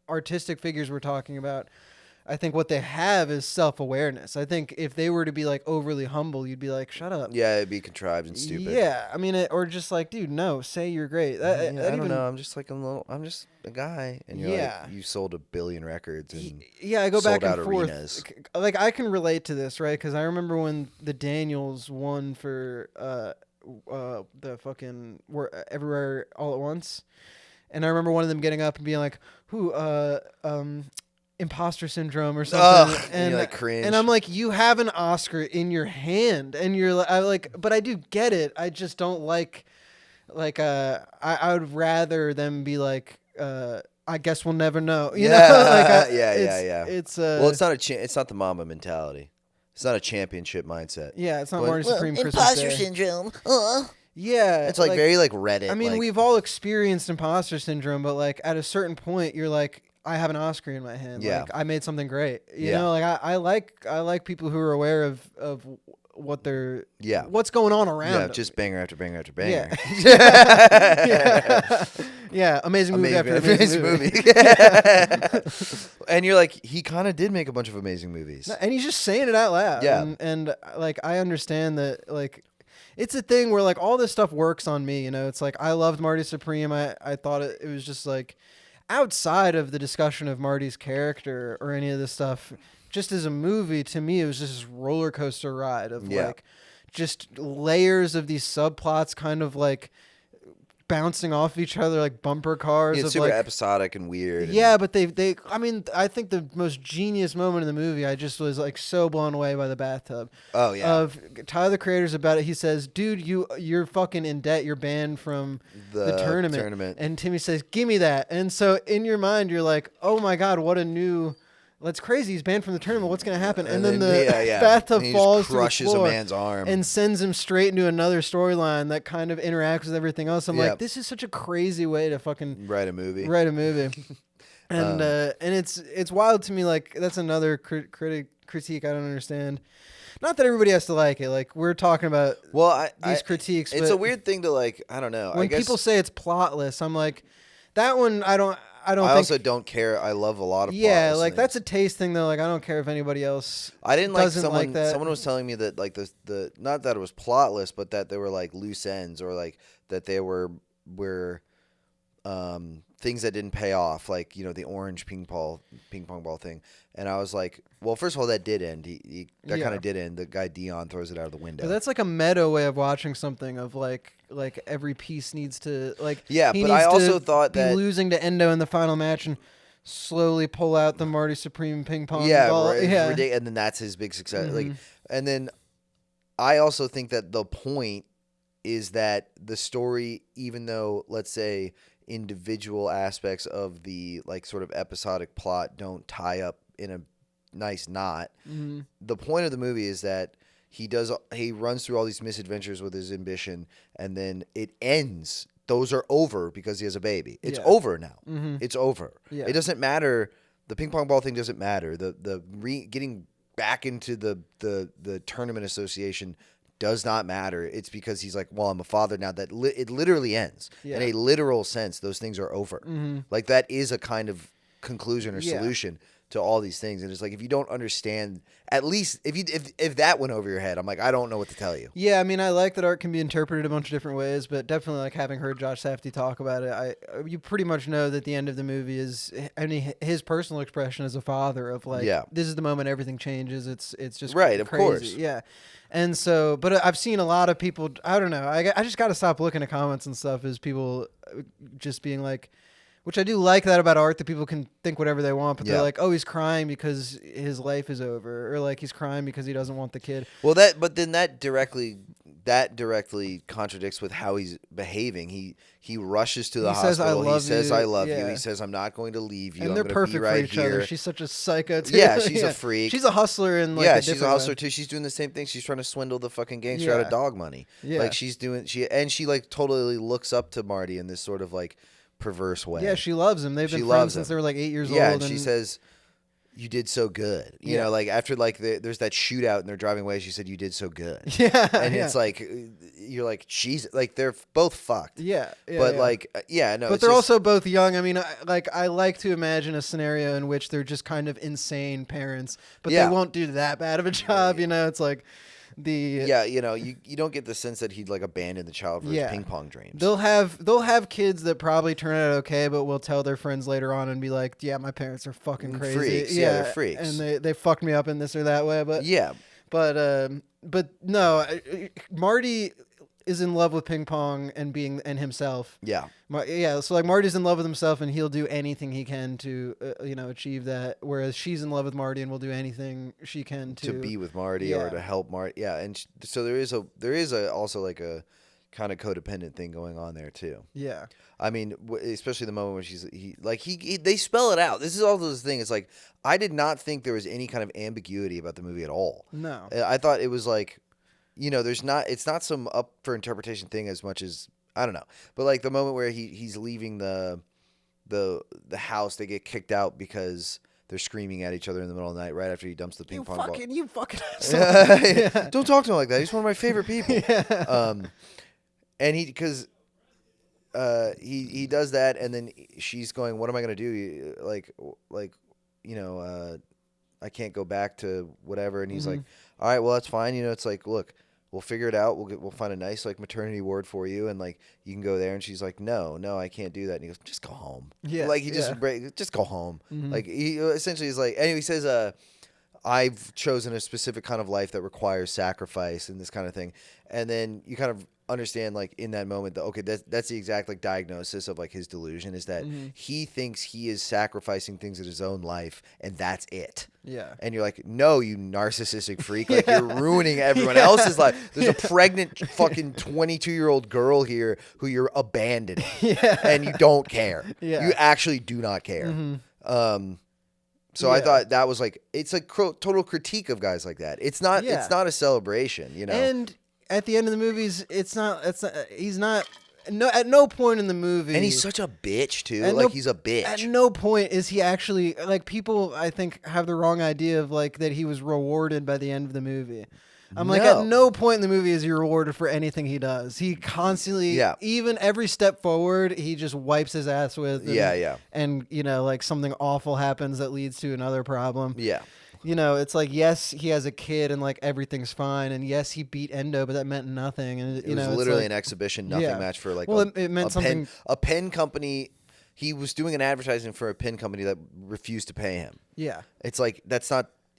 artistic figures we're talking about, I think what they have is self-awareness. I think if they were to be like overly humble, you'd be like, shut up. Yeah, it'd be contrived and stupid. Yeah, I mean, or just like, dude, no, say you're great. I don't know. I'm just a guy, and you're like, you sold 1 billion records and I go back and forth. Arenas. Like I can relate to this, right? Because I remember when the Daniels won for the fucking Everywhere All at Once, and I remember one of them getting up and being like, "Who imposter syndrome or something," and like cringe. And I'm like, you have an Oscar in your hand, and you're like, but I do get it. I just don't like I would rather them be like, I guess we'll never know. You know? It's well, it's not the Mamba mentality. It's not a championship mindset. Yeah, it's not Marty Supreme Christmas imposter Day. syndrome. Yeah, it's like very like Reddit. I mean, we've all experienced imposter syndrome, but like at a certain point, you're like, I have an Oscar in my hand. Yeah. Like, I made something great. You know, like I like people who are aware of what they're what's going on around. Yeah, just banger after banger after banger. Yeah, amazing movie after amazing movie. And you're like, he kind of did make a bunch of amazing movies. And he's just saying it out loud. Yeah. And like I understand that like it's a thing where like all this stuff works on me, it's like I loved Marty Supreme. I thought it was just like outside of the discussion of Marty's character or any of this stuff, just as a movie, to me, it was just this roller coaster ride of like just layers of these subplots kind of like bouncing off each other like bumper cars. It's super episodic and weird. Yeah, but I think the most genius moment in the movie, I just was like so blown away by the bathtub. Oh yeah. Of Tyler the Creator's about it. He says, "Dude, you're fucking in debt. You're banned from the tournament." And Timmy says, "Give me that." And so in your mind, you're like, "Oh my god, what a new." That's crazy. He's banned from the tournament. What's going to happen? And then the bathtub falls to the floor a man's arm and sends him straight into another storyline that kind of interacts with everything else. I'm like, this is such a crazy way to fucking write a movie. And it's wild to me. Like that's another critique I don't understand. Not that everybody has to like it. Like we're talking about these critiques. It's a weird thing to like. I don't know. When people say it's plotless, I'm like, that one I don't. I also don't care. I love a lot of like things. That's a taste thing though. Like I don't care if anybody else. I didn't like that. Someone was telling me that like the not that it was plotless, but that there were like loose ends or like that they were things that didn't pay off, like the orange ping pong ball thing. And I was like, well, first of all, that did end. That kind of did end. The guy Dion throws it out of the window. But that's like a meta way of watching something of like every piece needs to like. Yeah, but I also thought that losing to Endo in the final match and slowly pull out the Marty Supreme ping pong ball. And then that's his big success. Mm-hmm. Like, and then I also think that the point is that the story, even though let's say individual aspects of the like sort of episodic plot don't tie up a nice knot. Mm-hmm. The point of the movie is that he runs through all these misadventures with his ambition, and then it ends. Those are over because he has a baby. It's over now. Mm-hmm. It's over. Yeah. It doesn't matter. The ping pong ball thing doesn't matter. Getting back into the tournament association does not matter. It's because he's like, well, I'm a father now. That it literally ends in a literal sense. Those things are over. Mm-hmm. Like that is a kind of conclusion or solution to all these things. And it's like, if you don't understand, at least if that went over your head, I'm like, I don't know what to tell you. Yeah, I mean, I like that art can be interpreted a bunch of different ways, but definitely like having heard Josh Safdie talk about it, you pretty much know that the end of the movie is, I mean, his personal expression as a father of like, this is the moment everything changes. It's just right, crazy. of course, yeah. And so, but I've seen a lot of people. I don't know. I just got to stop looking at comments and stuff. Is people just being like. Which I do like that about art, that people can think whatever they want, but they're like, oh, he's crying because his life is over, or like he's crying because he doesn't want the kid. Well, but then that directly contradicts with how he's behaving. He rushes to the hospital. He says, "I love you." He says, "I'm not going to leave you. And I'm they're going to perfect be right for each here." other. She's such a psycho too. Yeah, she's a freak. She's a hustler and like she's a hustler too. She's doing the same thing. She's trying to swindle the fucking gangster out of dog money. Yeah, like she like totally looks up to Marty in this sort of like perverse way. Yeah, she loves him. They've been friends since they were like 8 years old. Yeah, and she says, "You did so good." You know, like after like there's that shootout and they're driving away, she said, "You did so good." Yeah, and it's like you're like, "Jesus!" Like they're both fucked. But like, no. But they're also both young. I mean, I like to imagine a scenario in which they're just kind of insane parents, but they won't do that bad of a job. You know, it's like. You don't get the sense that he'd like abandon the child for his ping pong dreams. They'll have kids that probably turn out okay, but will tell their friends later on and be like, "Yeah, my parents are fucking crazy. Freaks. Yeah, they're freaks, and they fucked me up in this or that way." But but no, Marty is in love with ping pong and himself. Yeah. So like Marty's in love with himself and he'll do anything he can to achieve that. Whereas she's in love with Marty and will do anything she can to be with Marty or to help Marty. Yeah, and so there is also like a kind of codependent thing going on there too. Yeah. I mean, especially the moment when they spell it out. This is all those things. It's like I did not think there was any kind of ambiguity about the movie at all. No. I thought it was like. It's not some up for interpretation thing as much as I don't know, but like the moment where he's leaving the house, they get kicked out because they're screaming at each other in the middle of the night right after he dumps the ping pong ball. You fucking asshole. Don't talk to him like that. He's one of my favorite people. And he does that, and then she's going, "What am I gonna do? I can't go back to whatever." And he's like, "All right, well that's fine. It's like, look, we'll figure it out. We'll find a nice like maternity ward for you, and like you can go there." And she's like, "No, I can't do that." And he goes, "Just go home." Yeah, like he just go home. Like he essentially is like, anyway, he says, "I've chosen a specific kind of life that requires sacrifice and this kind of thing," and then you kind of understand like in that moment that okay, that's the exact like diagnosis of like his delusion is that he thinks he is sacrificing things in his own life and that's it. Yeah. And you're like, no, you narcissistic freak. Like you're ruining everyone else's life. There's a pregnant fucking 22-year-old girl here who you're abandoning. And you don't care. You actually do not care. So I thought that was like it's like total critique of guys like that. It's not a celebration, And at the end of the movies, he's not. No, at no point in the movie, and he's such a bitch too. Like he's a bitch. At no point is he actually like people. I think have the wrong idea of like that he was rewarded by the end of the movie. I'm like at no point in the movie is he rewarded for anything he does. He constantly, even every step forward, he just wipes his ass with. And like something awful happens that leads to another problem. Yeah. It's like, yes, he has a kid and like everything's fine. And yes, he beat Endo, but that meant nothing. And it was literally an exhibition, nothing match for like it meant something. A pen company. He was doing an advertising for a pen company that refused to pay him. Yeah. It's like,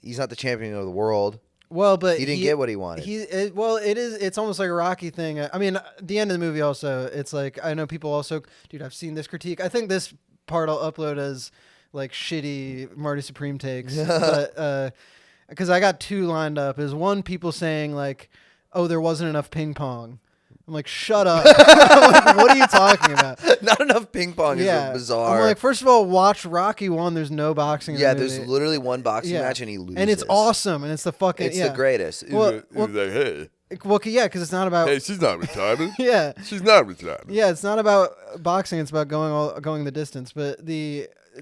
he's not the champion of the world. Well, but he didn't get what he wanted. It's almost like a Rocky thing. I mean, the end of the movie also, it's like, I know people also, dude, I've seen this critique. I think this part I'll upload as like shitty Marty Supreme takes, but because I got two lined up. Is one people saying like, "Oh, there wasn't enough ping pong," I'm like, shut up. I'm like, what are you talking about? Not enough ping pong is bizarre. I'm like, first of all, watch Rocky 1. There's no boxing in the movie. There's literally one boxing match and he loses. And it's awesome. And it's the fucking, It's the greatest. Well, like, hey. Well, yeah, because it's not about... Hey, she's not retarded. Yeah. She's not retarded. Yeah, it's not about boxing. It's about going the distance. But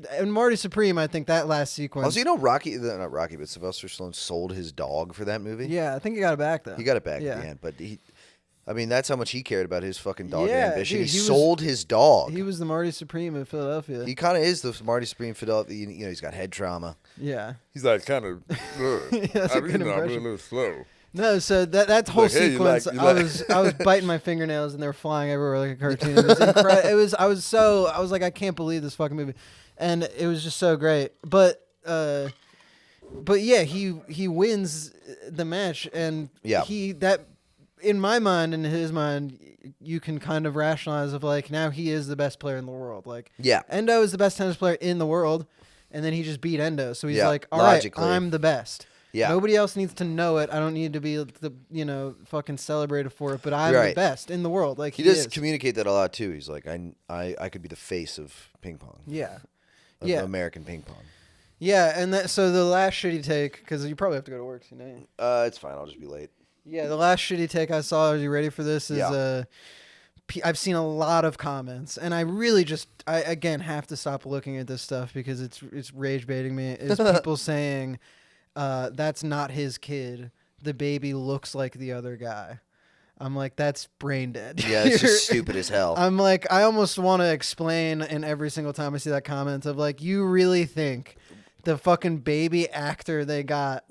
and Marty Supreme, I think that last sequence... Also, not Rocky, but Sylvester Stallone sold his dog for that movie. Yeah, I think he got it back, though. He got it back at the end, but that's how much he cared about his fucking dog ambition. Dude, he sold his dog. He was the Marty Supreme of Philadelphia. He kind of is the Marty Supreme of Philadelphia. He's got head trauma. Yeah. He's like kind of... That's a good impression. I'm a little slow. No, so that whole sequence, I was biting my fingernails and they were flying everywhere like a cartoon. It was incredible. I was like, I can't believe this fucking movie, and it was just so great. But yeah, he wins the match, and in my mind and in his mind, you can kind of rationalize of like now he is the best player in the world. Like Endo is the best tennis player in the world, and then he just beat Endo, so he's like, all right, I'm the best. Yeah. Nobody else needs to know it. I don't need to be the fucking celebrated for it, but I'm the best in the world. Like he does communicate that a lot too. He's like, I could be the face of ping pong. Yeah. Of American ping pong. Yeah, and so the last shitty take, because you probably have to go to work tonight. It's fine. I'll just be late. Yeah, the last shitty take I saw. Are you ready for this? Is I've seen a lot of comments, and I really I again have to stop looking at this stuff because it's rage baiting me. Is people saying, that's not his kid. The baby looks like the other guy. I'm like, that's brain dead. Yeah, it's just stupid as hell. I'm like, I almost want to explain in every single time I see that comment of like, you really think the fucking baby actor they got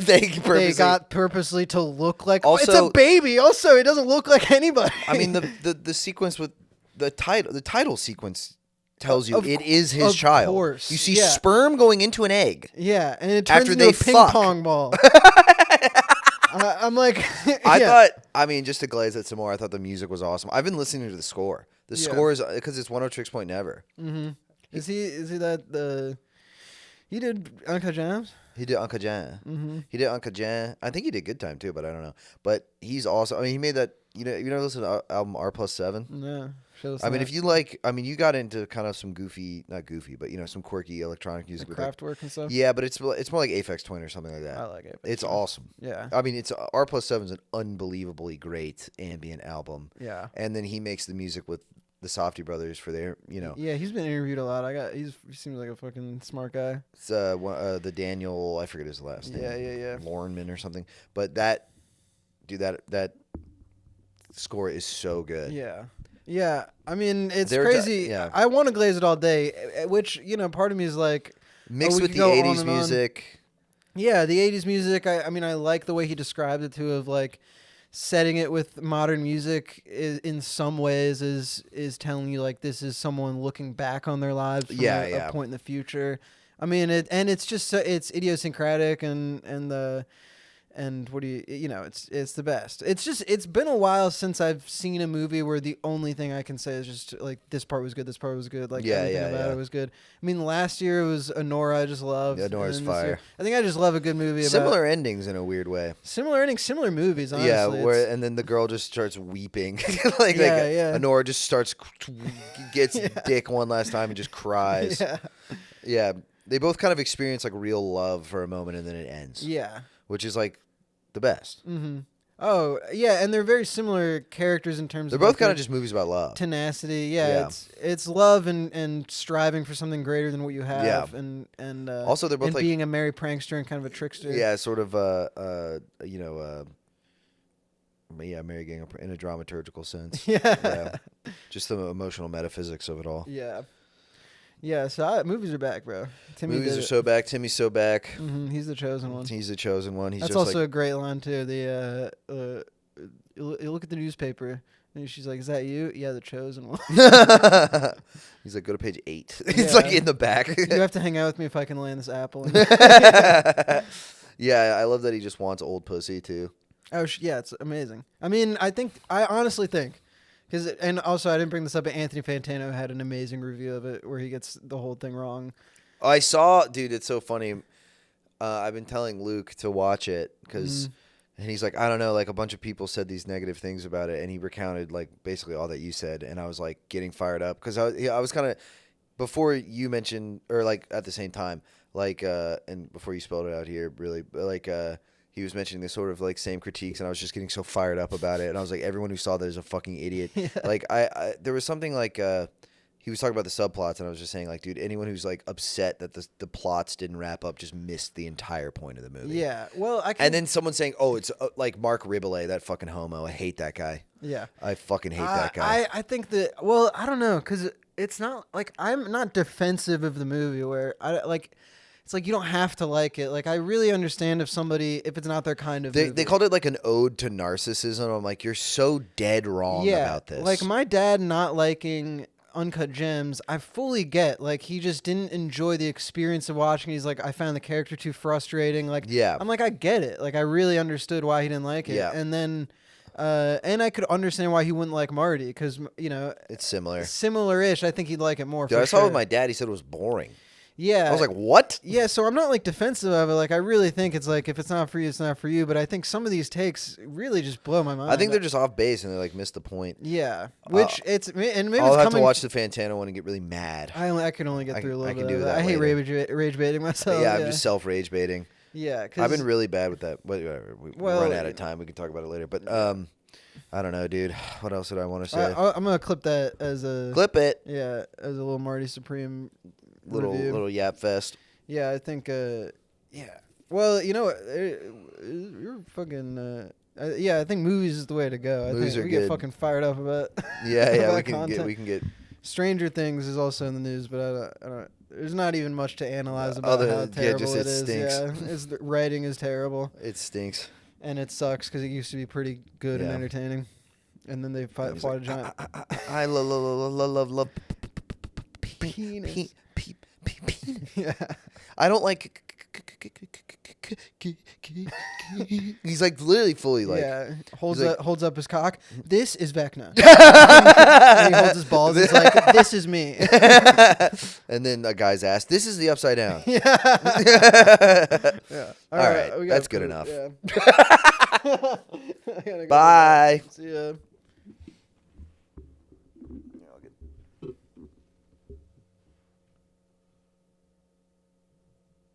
they got purposely to look like it's a baby. Also, it doesn't look like anybody. I mean, the sequence with the title sequence tells you it is his child. Course. You see sperm going into an egg. Yeah, and it turns into a ping pong ball. I'm like, I mean, just to glaze it some more, I thought the music was awesome. I've been listening to the score. The score is because it's One Oh Tricks Point Never. Mm-hmm. Is he that he did Uncle Jams? He did Uncle Jan. Mm-hmm. He did Uncle Jan. I think he did Good Time too, but I don't know. But he's awesome. I mean, he made that. You know, listen to the album R+7. Yeah. I mean, if you like, you got into kind of some not goofy, but some quirky electronic music, like Kraftwerk and stuff. Yeah, but it's more like Aphex Twin or something like that. I like Aphex. It's awesome. Yeah. I mean, it's R+7 is an unbelievably great ambient album. Yeah. And then he makes the music with the Softy Brothers for their, Yeah, he's been interviewed a lot. He seems like a fucking smart guy. It's the Daniel, I forget his last name. Yeah. Lornman or something. But that score is so good. Yeah. Yeah. I mean, it's crazy. I want to glaze it all day, which, part of me is like mixed with the 80s music. Yeah, the 80s music. I mean, I like the way he described it too, of like setting it with modern music in some ways is telling you like this is someone looking back on their lives from a point in the future. I mean, it's just it's idiosyncratic and what do you it's the best. It's been a while since I've seen a movie where the only thing I can say is just like this part was good, like everything about it was good. I mean, last year it was Anora, I just loved. Yeah, Anora's fire. I think I just love a good movie about similar endings in a weird way. Similar endings, similar movies, honestly. Yeah, and then the girl just starts weeping. Anora just starts gets dick one last time and just cries. Yeah. They both kind of experience like real love for a moment and then it ends. Yeah. Which is like the best. Mm-hmm. Oh, yeah, and they're very similar characters in terms of... They're both kind of just movies about love. Tenacity, yeah. It's love and striving for something greater than what you have. Yeah. And also, they're both like... being a merry prankster and kind of a trickster. Yeah, sort of, Mary Gang in a dramaturgical sense. Yeah. Just the emotional metaphysics of it all. Yeah. Yeah, so movies are back, bro. Movies are so back. Timmy's so back. Mm-hmm. He's the chosen one. He's the chosen one. That's just also a great line, too. You look at the newspaper, and she's like, is that you? Yeah, the chosen one. He's like, go to page 8. It's like in the back. You have to hang out with me if I can land this apple. Yeah, I love that he just wants old pussy, too. Oh, yeah, it's amazing. I mean, I honestly think... And also, I didn't bring this up, but Anthony Fantano had an amazing review of it where he gets the whole thing wrong. I saw, dude, it's so funny. I've been telling Luke to watch it because And he's like, I don't know, like a bunch of people said these negative things about it, and he recounted like basically all that you said, and I was like getting fired up because I was kind of before you mentioned or like at the same time like and before you spelled it out here really like he was mentioning this sort of like same critiques, and I was just getting so fired up about it, and I was like everyone who saw that is a fucking idiot. Yeah. Like I there was something like he was talking about the subplots, and I was just saying, like, dude, anyone who's like upset that the plots didn't wrap up just missed the entire point of the movie. Yeah, well, I can. And then someone saying, "Oh, it's like Mark Riboulet, that fucking homo. I hate that guy. Yeah, I fucking hate that guy." I think that. Well, I don't know, because it's not like I'm not defensive of the movie. Where I like, it's like you don't have to like it. Like I really understand if it's not their kind of. They movie. called it like an ode to narcissism. I'm like, you're so dead wrong about this. Like my dad not liking Uncut Gems, I fully get. Like he just didn't enjoy the experience of watching. He's like, I found the character too frustrating. Like, yeah, I'm like, I get it. Like I really understood why he didn't like it. Yeah. And then, and I could understand why he wouldn't like Marty, because it's similar, similar-ish. I think he'd like it more. Dude, for I saw sure. it with my dad. He said it was boring. Yeah. I was like, what? Yeah, so I'm not like defensive of it. Like I really think it's like if it's not for you, it's not for you. But I think some of these takes really just blow my mind. I think they're just off base and they like missed the point. Yeah, which and maybe I'll it's have coming. to watch the Fantano one and get really mad. I can only get through a little I can bit. do of that I hate later. rage baiting myself. Yeah, I'm just self rage baiting. Yeah, I've been really bad with that. Whatever. We Well, run out of time. We can talk about it later. But I don't know, dude. What else did I want to say? I'm gonna clip that as a Clip it. Yeah, as a little Marty Supreme review. Little yap fest. Yeah, I think. Yeah. Well, you know what? You're fucking. Yeah, I think movies is the way to go. Movies I think are we good. get fucking fired up about. Yeah, about we can get. Stranger Things is also in the news, but I don't. There's not even much to analyze about how terrible just it it is. stinks. The writing is terrible, It stinks. and it sucks because it used to be pretty good and Yeah. entertaining, and then they fought a giant I love penis. penis. Yeah. I don't like. He's like literally fully like. Yeah, holds he's up his cock. This is Vecna. And he holds his balls. He's like, "This is me." And then a guy's ass. This is the upside down. Yeah. Yeah. All right, we that's gotta good put enough. it- Yeah. I gotta go. Bye. See ya.